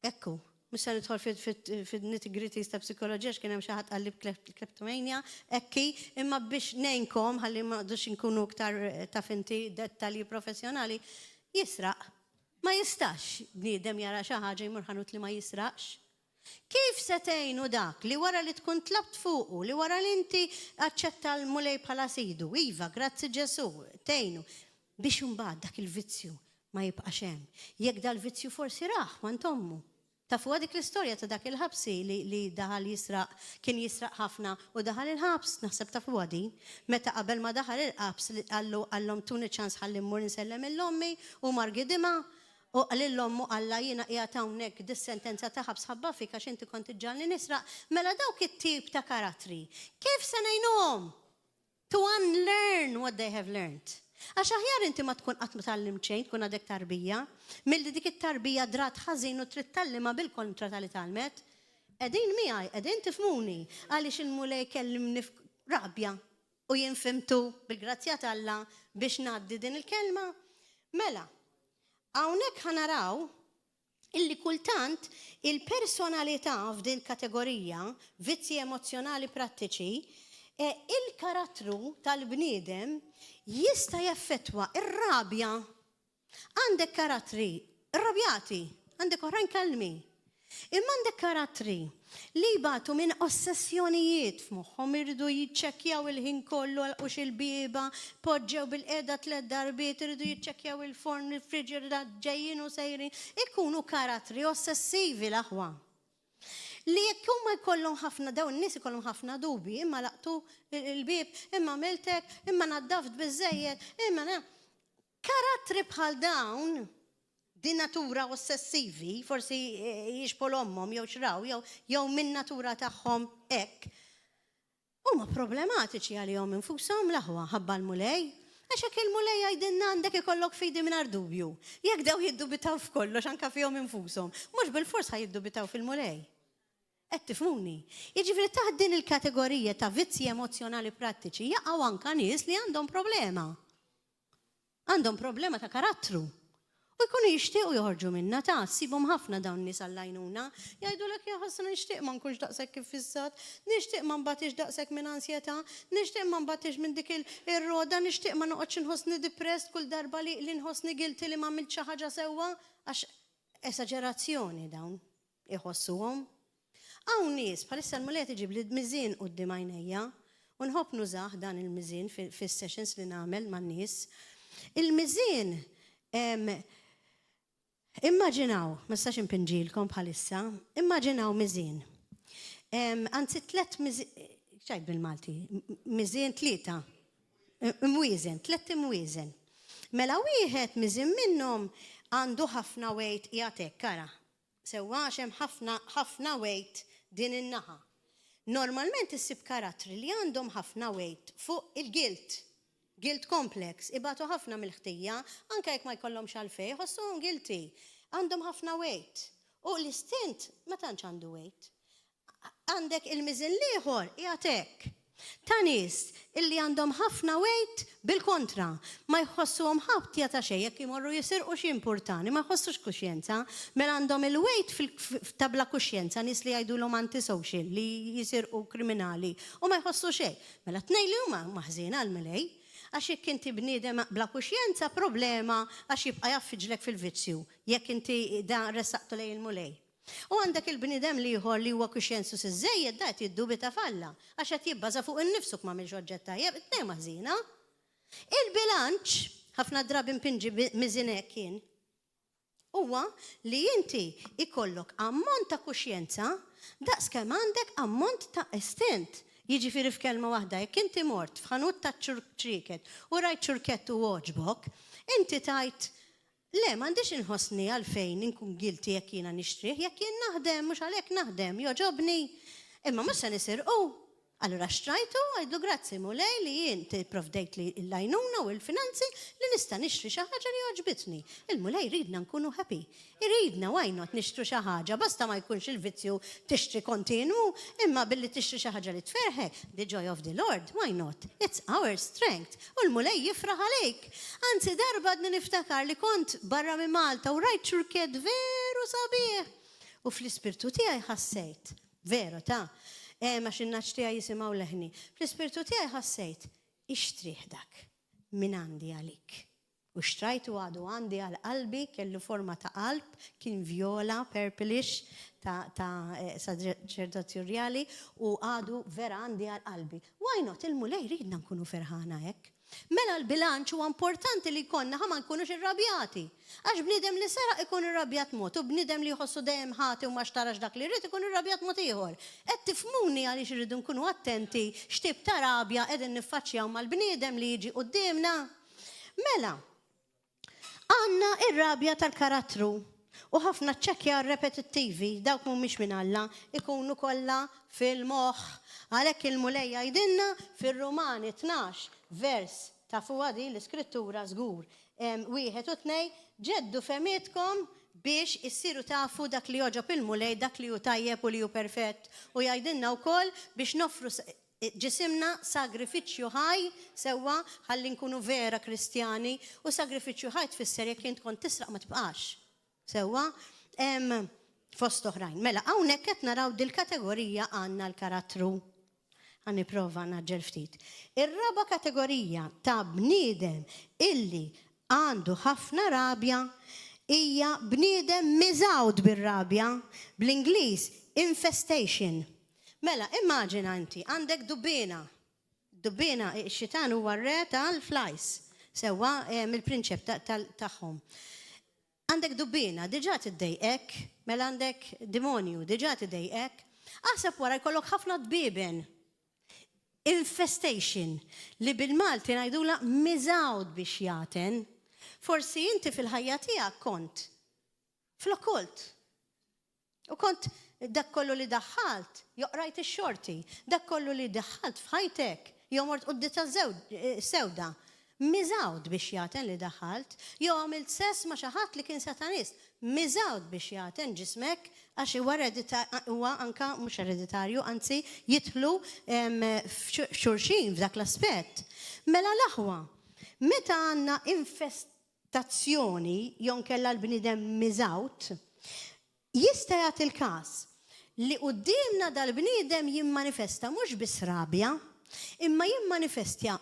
Ekku, mhux se nidħol fin-nitty-gritties ta' psikoloġija x'kien hemm xi ħadd qallib kleptomania, ekki, imma biex ngħinkom ħalli ma qdux inkunu iktar taf inti dettalji professjonali, jisraq. Ma jistax bniedem jara xi ħaġa jmur ħanut li ma jisraqx. Kif se tgħinu dak li wara li tkun tlabt fuqu, li wara li inti aċċetta l-mulej bħala sidu, iva, grazzi Ġesu, tgħinu biex imbagħad dak il-vizzju ma jibqax hemm. Jekk dal-vizzju forsi raħ ma ntommu. Tafu dik l-istorja ta' dak il-ħabsi li daħal jisraq, kien jisraq ħafna u daħal il-ħabs, naħseb tafu din. Meta qabel ma daħal il-ħabs għallhom tuni ċans ħalli mmur nsellem il-ommi u margidima. U għalillom Alla jiena qiegħed hawnhekk dis-sentenza ta' ħabs ħabba fik għax inti kont iġġalni nisraq, mela dawk it-tip ta' karattri. Kif se ngħinuhom? To unlearn what they have learned. Għax aħjar inti ma tkun qatt mitgħallim xejn, tkun għadek tarbija, milli dik it-tarbija drat ħażin u trid tallima bil-kontra tal-italmet. Qegħdin miegħi, qegħdin tifhmuni għaliex il-mulej kellimni rabja u jinfimtu bil-grazzja tal-Alla biex ngħaddi din il-kelma. Mela, hawnhekk ħanaraw illi kultant il-personalità f'din kategorija, vizzi emozjonali prattiċi, il-karattru tal-bniedem jista' jaffettwa ir-rabja. Għandek karattri irrabjati, għandek oħrajn kalmi. Imma għandek karattri li jbatu minn ossessjonijiet f'moħħhom irridu jiċċekkjaw il-ħin kollu u il-bieba, poġġew bil-qeda 3 darbiet, irridu jiċċekkjaw il-forn, il-friġer ġejjin u sejrin, ikunu karattri ossessivi l-aħwa. Li jekk huma jkollhom ħafna dawn in-nies ikollhom ħafna dubi, imma laqtu il-bib, imma miltek, imma naddaft biżejjed, imma karattri bħal dawn din natura ossessivi, forsi jixpol ommhom jew xraw, jew min natura tagħhom hekk. Huma problematiċi għalihom infushom l-aħwa ħabba l-mulej. Għax hekk il-mulej jgħidilna għandek ikollok fidi mingħajr dubju. Jekk daw jiddubitaw f'kollox anke fihom infushom, mhux bil-fors ħajiddubitaw fil-mulej. Qed tifhmuni. Jiġifieri taħt din il-kategorija ta' vizzi emozjonali prattiċi jaqgħu anke nies li għandhom problema. Għandhom problema ta' karattru. U jkunu jixtiequ joħorġu minna ta' ssibhom ħafna dawn nies Alla-jnuna. Jgħidulek ja ħassna nixtieq ma nkunx daqshekk kif fissat, nixtieq ma nbatix daqshekk minn ansjetà, nixtieq ma nbatix minn dik ir-roda, nixtieq ma noqgħodx inħossni depressed kull darba li nħossni guilty li ma għamilt xi ħaġa sewwa għax esaġerazzjoni dawn iħossuhom. Hawn nies bħalissa l-mulej tiġib li miżien quddiem għajnejja u nħobb nużah dan il-miżien fis-sessions li nagħmel man-nies. Il-miżien immaġinaw, ma stax impinġilkom bħalissa, immaġinaw miżien. Anzi 3 miżien, x'għid bil-Malti? Miżien 3. Imwieżen, 3 imwieżen. Mela wieħed miżien minnhom għandu ħafna weight qiegħed kara. Sewwa hemm ħafna weight din in-naħa. Normalment issib karattri li għandhom ħafna weight fuq il-guilt. Guilt complex, ibatu ħafna mill-ħtija, anke jekk ma jkollhomx għalfejn, ħossuhom guilty. Għandhom ħafna weight. U l-istint ma tantx għandu weight. Għandek il-miżin l-ieħor qiegħed hekk. Ta' nies illi għandhom ħafna weight bil-kontra, ma jħossuhom ħabtija ta' xejn jekk imorru jisirqu xi importanti, ma jħossux kuxjenza, mela għandhom il-weight ta' bla kuxjenza, nies li jgħidulhom antisocial li jisirqu kriminali u ma jħossu xejn. Mela tnejn li huma maħżina għall-mulej. Għax jekk inti bniedem bla kuxjenza problema għax jibqa' jaffiġlek fil-vizzju, jekk inti dan ressaqtu lej il-mulej. U għandek il-bniedem liħor li huwa kuxjenzu siżejjed da qed jiddubita falla, għax qed jibbaża fuq innifsu m'għamilx oġġett tajjeb, it-tnejn maħżina. Il-bilanċ ħafna drabi mpinġi miżinek kien huwa li inti ikollok ammont ta' kuxjenza daqskemm għandek ammont ta' estent. Jiġifieri f'kelma waħda, jekk inti mort f'ħanut ta' ċurket u rajt ċurket u għoġbok, inti tajt le m'għandix inħossni għalfejn inkun guilty jekk jiena nixtrih, jekk jien naħdem mhux għalhekk naħdem, joġobni, imma mhux se nisirqu. Allura xtrajtu għajdlu grazzi mulej li inti provdejt li l-lajnuna u l-finanzi li nista' nixtri xi ħaġa li oġbitni. Il-mulej ridna nkunu happy. Iridna why not nixtru xi ħaġa, basta ma jkunx il-vizzju tixtri kontinu, imma billi tixtri xi ħaġa li tferħek. The joy of the Lord, why not? It's our strength. U l-mulej jifraħ għalejk. Anzi darba niftakar li kont barra minn Malta u rajt ċurked veru sabiħ. U fl-ispirtu tiegħi ħassejt, veru ta' ma xinnaċ tiegħi jisimgħu leħni. Fl-ispirtu tiegħi ħassejt, ixtrih dak minn għandi għalik. U xtrajtu għadu għandi għal qalbi, kellu forma ta' qalb, kien viola, purplish, ta' sacerdotoriali u għadu vera għandi għal qalbi. Why not? Il-mulej ridna nkunu ferħana hekk. Mela l-bilanċ huwa importanti li jkollna ħa ma nkunux irrabjati. Għax bniedem li seraq ikun irrabjat mod, u bniedem li jħossu dejjem ħati u ma xtarax dak li jrid ikun irrabjat mod ieħor. Qed tifhmuni għaliex irridu nkunu attenti x'tip ta' rabja qegħdin niffaċċjaw mal-bniedem li jiġi qudiemna. Mela, għandna ir-rabja tal-karattru. U ħafna ċekkja repetittivi, dawk mhumiex minn Alla, ikunu kollha fil-moħħ. Għalhekk il-mulej jgħidilna fir-Rumani 12 vers ta' fuqadi l-iskrittura żgur. 1 u 2 ġeddu femietkom biex issiru tafu dak li joġob il-mulej, dak li hu tajjeb u li hu perfett. U jgħidilna wkoll biex nofru ġisimna sagrifiċċju ħaj sewwa ħalli nkunu vera Kristjani u sagrifiċċju ħaj tfisser jekk int kont tisraq ma tibqax. Sewwa fost oħrajn. Mela hawnhekk qed naraw dil-kategorija għandna l-karattru. Ħaniprova naġġel ftit. Ir-raba kategorija ta' bniedem illi għandu ħafna rabja hija bniedem miżawd bir-rabja, bl-Ingliż infestation. Mela, immaġina inti għandek dubbina. Dubbina, x-xitan huwa r-re tal-flies, sewwa mill-prinċep tagħhom. Għandek dubbina, diġà tiddejqek, mela għandek demonju, diġà tiddejqek. Aħseb wara jkollok ħafna tbieben. Infestation li bil-Malti ngħidula miżawd biex jaten. Forsi inti fil-ħajja tiegħek kont fl-okkult. U kont dak kollu li daħħalt, joqrajt ix-xorti, dak kollu li daħħalt f'ħajtek, jew mort quddi ta' sewda. Miżawd biex jaten li daħħalt, jew għamilt sess ma' xi ħadd li kien satanist. Miżawd biex jaten ġismek għax huwa anka mhux ereditarju, anzi jidħlu f'xulxin f'dak l-aspett. Mela l-aħwa, meta għandna infestazzjoni jew kellha l-bniedem miżawd, jista' jagħti il-każ li qudiemna dal-bniedem jimmanifesta mhux biss rabja, imma jimmanifesta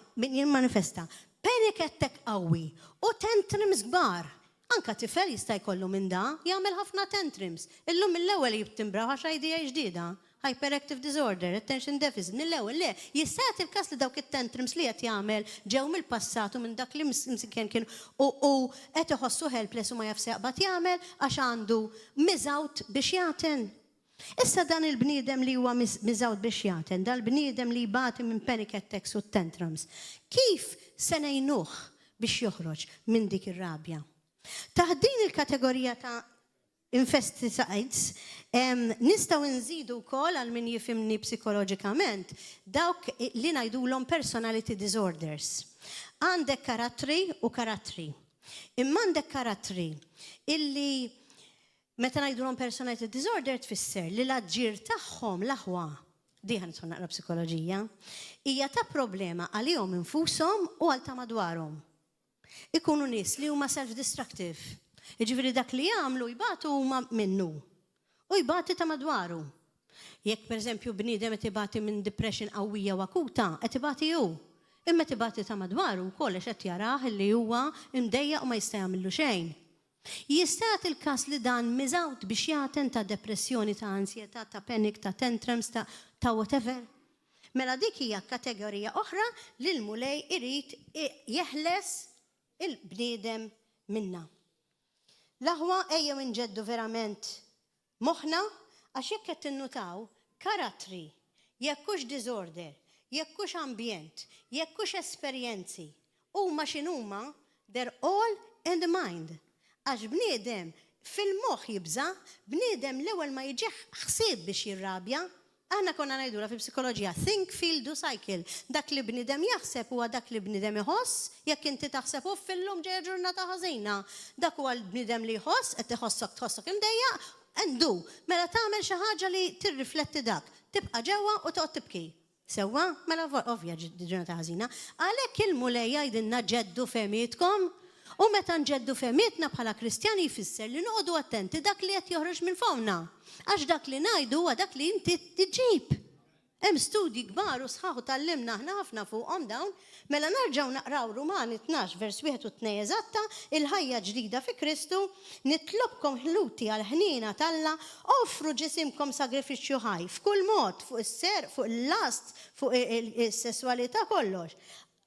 panic attack qawwi u tantrums kbar. Anka tifel jista' jkollu minn da, jagħmel ħafna tantrums. Illum mill-ewwel jibtimbraw għax idea ġdida. Hyperactive disorder, attention deficit, mill-ewwel le, jista' jagħti l-każ li dawk it-tantrums li qed jagħmel ġew mill-passat u minn dak li kien u qed iħossu helpless u ma jaf seqbad jagħmel għax għandu miżawt biex jagħten. Issa dan il-bniedem li huwa miżawd biex jaten, dan il-bniedem li jbati minn panic attacks u tantrums, kif se ngħinuh biex joħroġ minn dik ir-rabja? Taħt din il-kategorija ta' infesticides nistgħu nżidu wkoll għal min jifhimni psikoloġikament dawk li ngħidulhom personality disorders. Għandek karattri u karattri. Imma għandek karattri illi meta ngħidulhom personality disorder tfisser li l-aġġir tagħhom l-aħwa diħan nidħol naqra psikoloġija hija ta' problema għalihom infushom u għal ta' madwarhom. Ikunu nies li huma self-destructive. Jiġifieri dak li jagħmlu jbatu huma minnu u jbati ta' madwaru. Jekk pereżempju bniedem qed ibati minn depression qawwija u akuta, qed ibati hu. Imma tibati ta' madwaru kollox qed jarah li huwa imdejjaq u ma jista' jagħmillu xejn. Jista' il-każ li dan miżawt biex jagħten ta' depressjoni, ta' ansjetà, ta' panic, ta' tantrums, ta' whatever. Mela dik hija kategorija oħra li l-mulej irid jeħles il-bniedem minna. L-aħwa ejjew inġeddu verament moħħna għax jekk qed tinnutaw karattri, jekk hux disorder, jekk hux ambjent, jekk hux esperjenzi, huma x'inhuma, they're all in the mind. Għax bniedem fil-moħħ jibża, bniedem l-ewwel ma jiġih ħsieb biex jirrabja. Aħna konna ngħidula fil-psikoloġija think, feel, do, cycle. Dak li bniedem jaħseb huwa dak li bniedem iħoss, jekk inti taħseb fil-lum ġejja ġurnata ħażina. Dak huwa l-bniedem li jħoss, qed tħossok imdejjaq, and do. Mela tagħmel xi ħaġa li tirrifletti dak, tibqa' ġewwa u toqgħod tibki. Sewwa, mela ovvja ġurnata ħażina. Għalhekk il-mulej jgħidilna ġeddu fehmietkom. U meta nġeddu fehmietna bħala Kristjani jfisser li noqogħdu attenti dak li qed joħroġ minn fomna. Għax dak li ngħidu huwa dak li inti tiġib. Hemm studji kbar u sħaħu tallimna aħna ħafna fuqhom dawn, mela narġgħu naqraw Rumani 12 vers 1 u 2 eżatta, il-ħajja ġdida fi Kristu, nitlobkom ħluti għal ħnina talla, offru ġisimkom sagrifiċċju ħaj, f'kull mod, fuq is-ser, fuq il-last, fuq is-sesswalità kollox.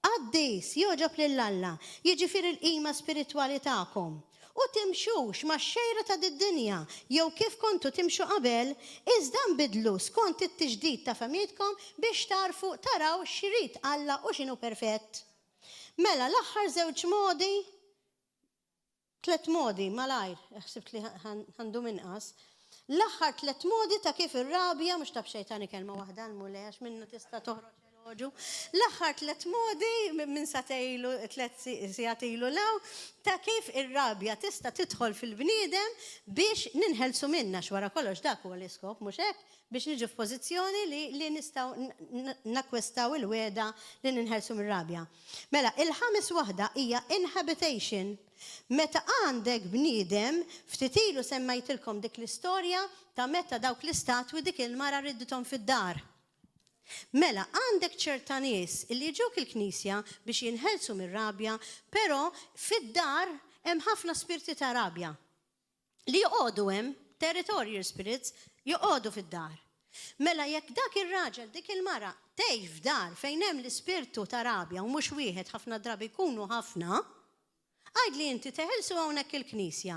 Għaddis, joġob lill-Alla, jiġifieri l-qima spiritwali tagħkom. U timxux ma' xejra ta' d-dinja, jew kif kontu timxu qabel, iżda nbidlu skont it-tiġdid ta' femietkom biex tarfu taraw x'rid Alla u x'inhu perfett. Mela l-aħħar żewġ modi, 3 modi malajr, ħsibt li ħandu minqas. L-aħħar 3 modi ta' kif ir-rabja mhux ta' b'xejtani kelma waħda l-mulej għax minnu tista' toħroġ. L-aħħar 3 modi minn satejlu 3 sigħatilu law ta' kif ir-rabja tista' tidħol fil-bniedem biex ninħelsu minna x'wara kollox dak huwa l-iskop mhux hekk biex niġu f'pożizzjoni li nistgħu nakkwestaw il-weda li ninħelsu mir-rabja. Mela, il-ħames waħda hija inhabitation. Meta għandek bniedem, ftit ilu semmejtilkom dik l-istorja ta' meta dawk l-istatwi dik il-mara riddithom fid-dar. Mela, għandek ċerta nies illi ġuk il-Knisja biex jinħelsu mir-rabja, però fid-dar hemm ħafna spiriti ta' rabja. Li joqogħdu hemm, territorial spirits, joqogħdu fid-dar. Mela, jekk dak ir-raġel, dik il-mara tgħix f'dar fejn hemm l-ispirtu ta' rabja u mhux wieħed ħafna drabi jkunu ħafna, għajd li inti teħelsu hawnhekk il-Knisja.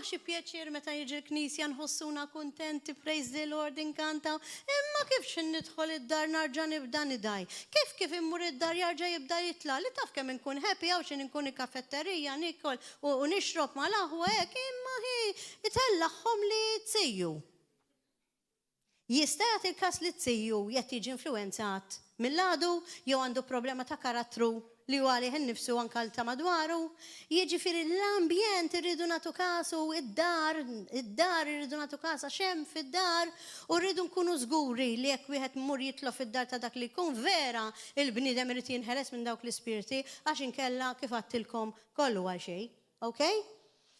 Xi pjaċir meta jiġi l-Knisja nħossuna kuntenti, praise the Lord, inkantaw. Imma kif xin nidħol id-dar narġa' nibda nidaj. Kif immur id-dar jarġa' jibda jitla' li taf kemm inkun happy hawn xin inkun il-kaffetterija nikol u nixrob mal-aħwa hekk imma hi itellaħħom li tsejju. Jista' jagħti l-każ li tsejju jekk jiġi influenzat mill-għadu jew għandu problema ta' karattru li huwa għalih innifsu anke ta' madwaru, jiġifieri l-ambjent irridu nagħtu kasu, id-dar irridu nagħtu kasu xem fid-dar u rridu nkunu żguri li jekk wieħed mmur jitlob fid-dar ta' dak li jkun vera il-bniedem irid jinħeles minn dawk l-ispirti għax inkella kif għattilkom kollu għal xejn, okay?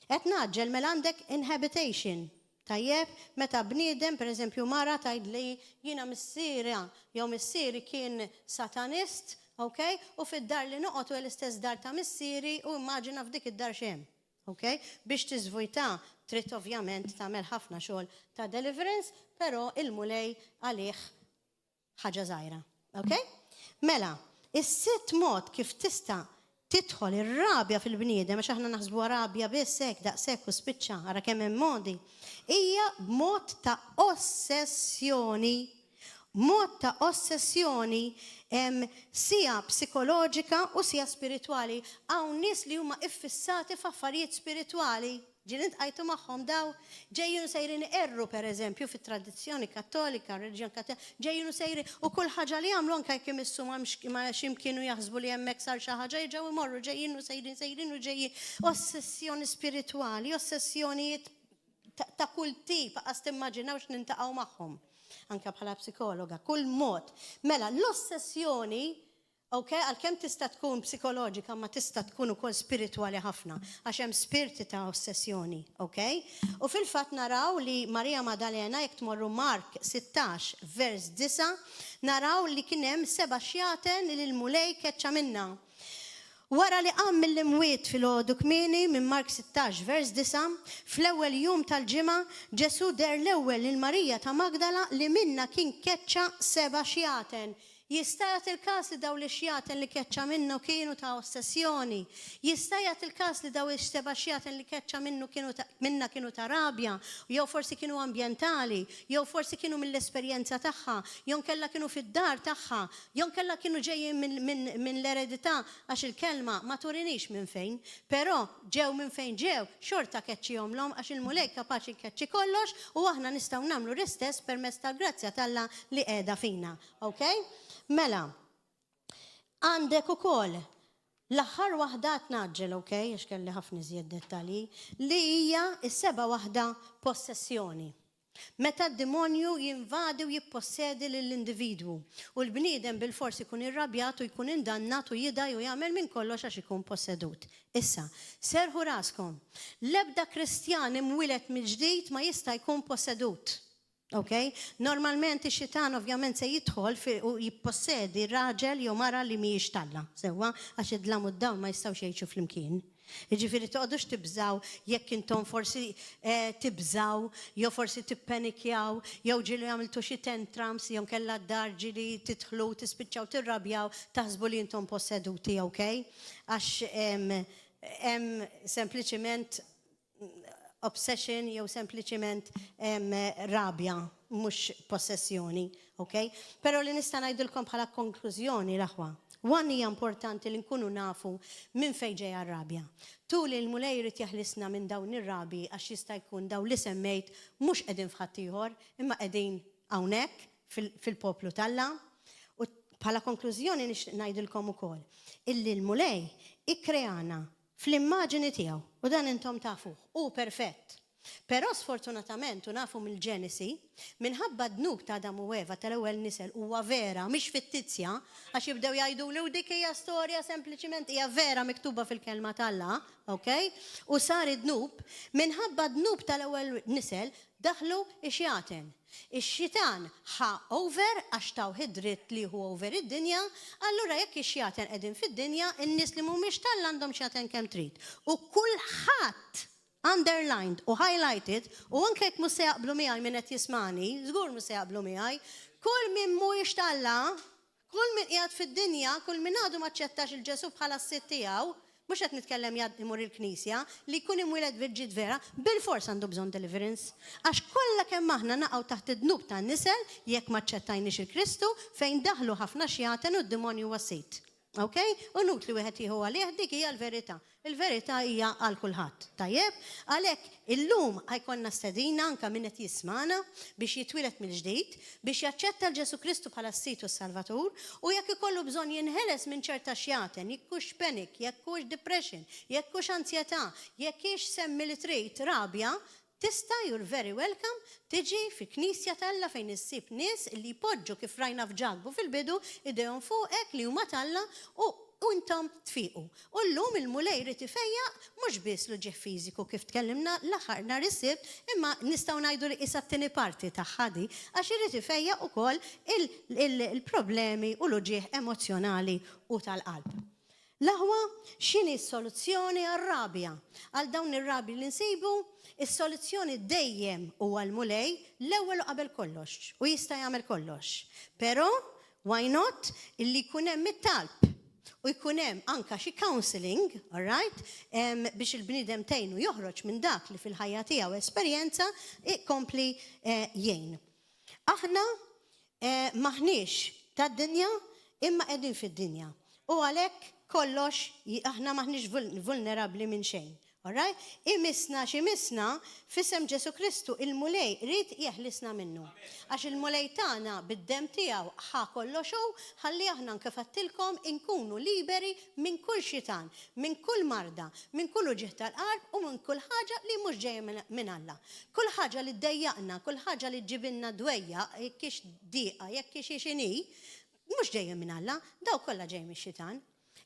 Qed naġġel mela għandek inhabitation. Tajjeb, meta bniedem, pereżempju mara tgħidli jiena missiera jew missieri kien satanist, okay? U fid-dar li noqgħod l-istess dar ta' missieri u immaġina f'dik id-dar x'hemm. Okay? Biex tiżvujta trid ovvjament tagħmel ħafna xogħol ta' deliverance, però il-mulej għalih ħaġa żgħira. Okay? Mela, is-sitt mod kif tista' tidħol ir-rabja fil-bniedem għax aħna naħsbu rabja biss hekk daqshekk u spiċċa ara kemm hemm modi, hija b'mod ta' ossessjoni. Mod ta' ossessjoni sija psikoloġika u sija spirituali. Hawn nies li huma iffissati f'affarijiet spirituali. Ġilint għajtu magħhom daw, ġejjinu sejrin erru pereżempju fit-tradizzjoni kattolika, reliġjon kattolika, ġejjinu sejrin u kull ħaġa li jagħmlu anke jekk imissu ma x'imkienu jaħsbu li hemmhekk sar xi ħaġa ġew imorru ġejjinu sejrin u ġejjin ossessjoni spirituali, ossessjonijiet ta' kull tip, qas timmaġinaw x'nintaqgħu magħhom. Anke bħala psikologa, kull mod. Mela, l-ossessjoni, Okay, għal-kem tista' tkun psikoloġika ma tista' tkun ukoll spiritwali ħafna, għax hemm spiriti ta' ossessjoni, okay? U fil-fatt naraw li Marija Maddalena jekk tmorru Mark 16 vers 9 naraw li kien hemm 7 xjaten li l-mulej keċċa minna. Wara li qam mill-imwiet fil-għodu kmieni minn Mark 16 vers 9, fl-ewwel jum tal-ġimgħa Ġesu der l-ewwel lil Marija ta' Magdala li minna kien keċċa 7 xjaten. Jista' jagħti il-każ li daw l-xjaten li keċċa minnu kienu ta' ossessjoni. Jista' jagħti il-każ li daw is-7 xjaten li keċċa minna kienu ta' rabja, jew forsi kienu ambjentali, jew forsi kienu mill-esperjenza tagħha, jew kellha kienu fid-dar tagħha, jew kellha kienu ġejjin minn l-eredità għax il-kelma ma turinix minn fejn, però ġew minn fejn ġew, xorta keċċihomlhom għax il-mulej kapaċi keċċi kollox u aħna nistgħu nagħmlu l-istess permezz tal-grazzja tal-Alla li qiegħda fina, okay? Mela, għandek ukoll l-aħħar waħda tnaġġel, okay, għax kelli ħafna iżjed dettalji, li hija s-seba' waħda possessjoni. Meta d-demonju jinvadi u jippossedi lill-individwu u l-bniedem bil-fors ikun irrabjat u jkun indannat u jidaj u jagħmel minn kollox għax ikun possedut. Issa, serħu raskom, l-ebda Kristjan imwieled mill-ġdid ma jista' jkun possedut. Okay? Normalment ix-xitan ovvjament se jidħol u jippossedi raġel jew mara li mhijiex talla. Sewwa għax id-dlam u d-dawn ma jistgħux jgħixu flimkien. Jiġifieri toqgħodux tibżaw jekk intom forsi tibżaw, jew forsi tippenikjaw, jew ġieli għamiltu xi tantrums, jew kellha d-dar ġieli tidħlu, tispiċċaw tirrabjaw, taħsbu li intom posseduti, okay? Għax hemm sempliċiment obsession jew sempliċiment rabja, mhux possessjoni, okay? Però li nista' ngħidilkom bħala konklużjoni l-aħwa. Hija importanti li nkunu nafu minn fejn ġejja r-rabja. Tul il-mulej jrid jaħlisna minn dawn ir-rabi għax jista' jkun dawn li semmejt mhux qegħdin f'ħadd ieħor, imma qegħdin hawnhekk fil-poplu tal-Alla. U bħala konklużjoni nixtieq ngħidilkom ukoll illi l-mulej ikkreana fl-immaġini tiegħu, u dan intom tafuh, u perfett. Però sfortunatament u nafu mill-Ġenesi, minħabba dnub ta' Adam u Eva tal-ewwel nisel huwa vera, mhix fittizja, għax jibdew jgħidulu dik hija storja sempliċiment hija vera miktuba fil-kelma tal-Alla, okay? U sar id-dnub, minħabba dnub tal-ewwel nisel daħlu ix-xjaten. Ix-xitan ħa over għax taw ħidrit li hu over id-dinja, allura jekk ix-xjaten qegħdin fid-dinja, in-nies li mhumiex tal għandhom xjaten kemm trid. U kulħadd underlined u highlighted u anke jekk mhux se jaqblu miegħi min qed jismani, żgur mhux se jaqblu miegħi, kull min mhuwiex tal-Alla, kull min qiegħed fid-dinja, kull min għadu ma ċċettax il-Ġesu bħala s-sitt tiegħu, mhux qed nitkellem imur il-Knisja, li jkun imwieled virġid vera, bil-fors għandu bżonn deliverance. Għax kollha kemm aħna naqgħu taħt id-dnub tan-nisel jekk ma ċċettajniex il-Kristu fejn daħlu ħafna xjaten u d-demonju wasit. Okay? U nut li wieħed jieħu għalih dik hija l-verità. Il-verità hija għal kulħadd. Tajjeb, għalhekk illum ħajkonna stedina anke min qed jismana biex jitwieled mill-ġdid, biex jaċċetta l-Ġesu Kristu bħala s-Sit u s-Salvatur, u jekk ikollu bżonn jinħeles minn ċerta xjaten, jekk hux panic, jekk hux depression, jekk hux ansjetà, jekk hix semmi li trid rabja, tista' you're very welcome tiġi fi Knisja tal-Alla fejn issib nies li jpoġġu kif rajna f'ġagbu fil-bidu idejhom fuqek li huma tal-Alla u intom tfiqu. U llum il-mulej jrid ifejjaq mhux biss l-ġieħ fiżiku kif tkellimna l-aħħar nhar is-sibt, imma nistgħu ngħidu li issa t-tieni parti tagħha di għax irid ifejjaq ukoll il-problemi u l-ġieħ emozjonali u tal-qalb. L-aħwa x'inhi s-soluzzjoni għar-rabja? Għal dawn ir-rabji li nsibu, is-soluzzjoni dejjem huwa l-mulej l-ewwel u qabel kollox u jista' jagħmel kollox. Però why not illi jkun hemm it-talb u jkun hemm anke xi counseling, all right, biex il-bniedem tgħinu joħroġ minn dak li fil-ħajja tiegħu esperjenza ikompli jgħin. Aħna maħniex tad-dinja imma qegħdin fid-dinja. U għalhekk kollox aħna maħniex vulnerabbli minn xejn. Alright? Imisna ximisna f'isem Ġesu Kristu il-mulej rrid jeħlisna minnu. Għax il-mulej tagħna bid-dem tiegħu ħa kollox ħalli aħna nkefattilkom inkunu liberi minn kull xitan, minn kull marda, minn kull uġieħ tal-qalb u minn kull ħaġa li mhux ġejja minn Alla. Kull ħaġa li ddejjaqna, kull ħaġa li ġibilna dwejja, jekk ix dieqa, jekk ix xini, mhux dejjem minn Alla, daw kollha ġej mix-xitan.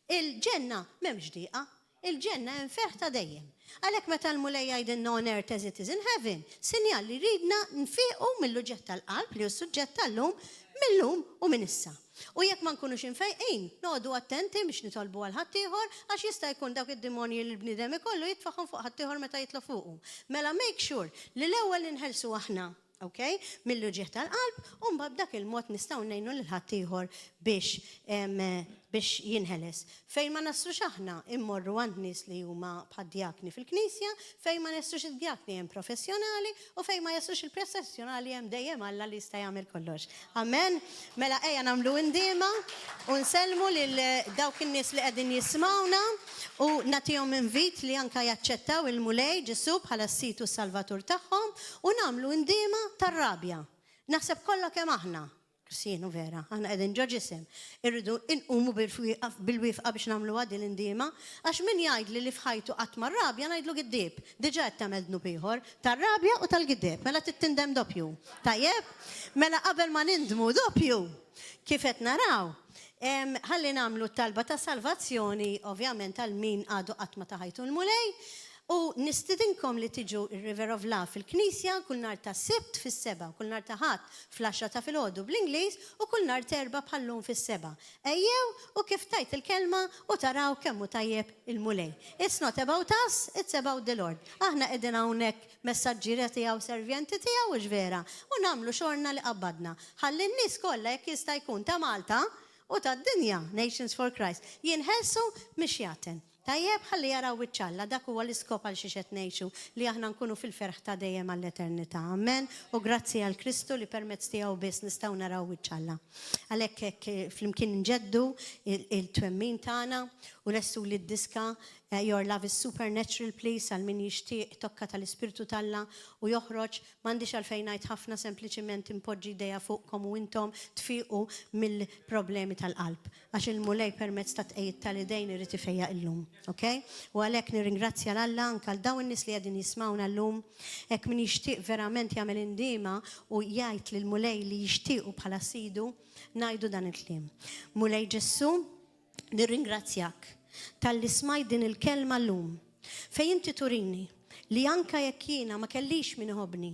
Il-ġenna m'hemmx dieqa, il-ġenna hemm ferħ ta' dejjem. Għalhekk meta l-mulej jgħidilna on earth as it is in heaven, sinjal li ridna nfiequ mill-luġġett tal-qalb li hu s-suġġett tal-lum mill-lum u minn issa. U jekk ma nkunux infejqin, noqogħdu attenti biex nitolbu għal ħaddieħor għax jista' jkun dawk id-demonji li l-bniedem ikollu jitfaħħom fuq ħaddieħor meta jitlu fuqu. Mela make sure li l-ewwel inħelsu aħna, okay? Mill-luġġett tal-qalb, u mbagħad dak il-mod nistgħu ngħinu lil ħaddieħor biex jinħeles. Fejn ma naslux aħna immorru għand nies li huma bħad-djakni fil-Knisja, fejn ma naslux id-djakni hemm professjonali u fejn ma jaslux il-professjonali hemm dejjem Alla li jista' jagħmel kollox. Amen. Mela ejja nagħmlu indiema u nsellmu lil dawk in-nies li qegħdin jismawna u nagħtihom invit li anke jaċċettaw il-mulej Ġesu bħala s-situ Salvatur tagħhom u nagħmlu indiema tar-rabja. Naħseb kollha kemm aħna. Sienu vera, għana għedin ġoġisem. Irridu inqumu bil-wifqa biex namlu għaddi l-indima, għax min jgħid li fħajtu għatma rabja najdlu għiddib. Diġa għettamel dnubiħor, tar-rabja u tal-għiddib, mela tittindem doppju. Tajjeb, mela qabel ma nindmu doppju, kifet naraw, ħalli namlu talba ta' salvazzjoni, ovvjament tal-min għadu għatma taħajtu l-mulej, u nistidinkom li tiġu il-River of Love fil-Knisja kull nar ta' Sibt fis-7, kull nar ta' ħadd fl-10 ta' filgħodu bl-Ingliż u kull nar terba' bħallum fis-7. Ejjew u kif tajt il-kelma u taraw kemm hu tajjeb il-mulej. It's not about us, it's about the Lord. Aħna qegħdin hawnhekk messaġġiera tiegħu servjenti tiegħu vera u nagħmlu xorna li qabbadna. Ħalli n-nies kollha jekk jista' jkun ta' Malta u tad-dinja, Nations for Christ, jinħelsu mixjaten. Tajjeb ħalli jaraw iċ-ċalla, dak huwa l-iskop għal xi qed ngħixu li aħna nkunu fil-ferħ ta' dejjem għall-eternità. Amen. U grazzi għal Kristu li permezz tiegħu biss nistgħu naraw iċ-ċalla. Għalhekk hekk flimkien nġeddu il-twemmin tagħna u lessu li d-diska Your Love is Supernatural Please għal min jixtieq tokka tal-Ispirtu talla u joħroġ m'għandix għalfejn ngħid ħafna sempliċiment impoġġi idea fuqkom u intom tfiqu mill-problemi tal-qalb. Għax il-mulej permezz ta' tqejjed tal-idejn irid ifejjaq illum. Okay? U għalhekk nirringrazzja l-Alla anke għal dawn in-nies li qegħdin jismawna llum, hekk min jixtieq verament jagħmel indiema u jgħid lil mulej li jixtiequ bħala sidu ngħidu dan il-kliem. Mulej Ġessu, nirringrazzjak tal-li smaj din il-kelma llum. Fejn inti turini li anke jekk jiena ma kellix min iħobbni,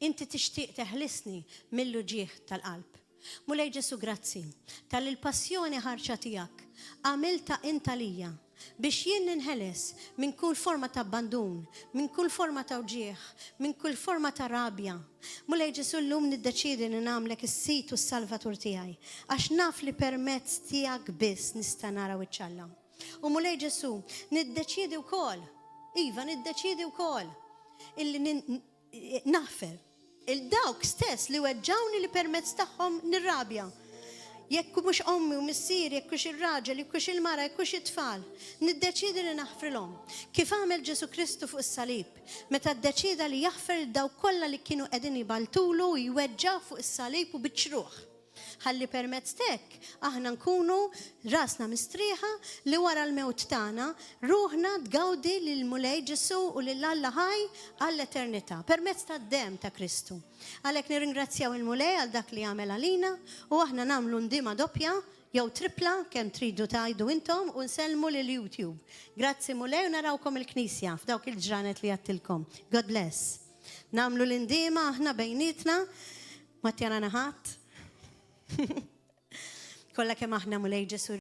inti tixtieq teħlisni mill-luġieħ tal-qalb. Mulej Ġesu, grazzi tal-il-passjoni ħarxa tiegħek għamilta inta lija biex jien ninħeles minn kull forma ta' abbandun, minn kull forma ta' uġieħ, minn kull forma ta' rabja. Mulej Ġesu, llum niddeċidi li nagħmlek is-sit u s-Salvatur tiegħi għax naf li permezz tiegħek biss nista' naraw iċ-ċalla. U mulej Ġesu, niddeċidi wkoll, iva niddeċidi wkoll illi naħfer il-dawk stess li weġġawni li permezz tagħhom nirrabja. Jekk mhux ommi u missier, jekk hux ir-raġel, jekk hux il-mara, jekk hux it-tfal, niddeċidi li naħfrilhom. Kif għamel Ġesu Kristu fuq is-salib, meta ddeċida li jaħfer dawk kollha li kienu qegħdin ibaltulu u jweġġaw fuq is-salib u biċċruh. Ħalli permezz tek aħna nkunu rasna mistrieħa li wara l-mewt tagħna ruħna tgawdi lil mulej Ġesu u lil Alla ħaj għall-eternità permezz tad-dem ta' Kristu. Għalhekk nirringrazzjaw il-mulej għal dak li għamel għalina u aħna nagħmlu ndima doppja jew tripla kemm tridu tgħidu intom u nsellmu lil YouTube. Grazzi mulej u narawkom il-Knisja f'dawk il-ġranet li għattilkom. God bless. Nagħmlu l-indima aħna bejnietna ma tjana ħadd. Kolla kemm aħna mulej Ġesu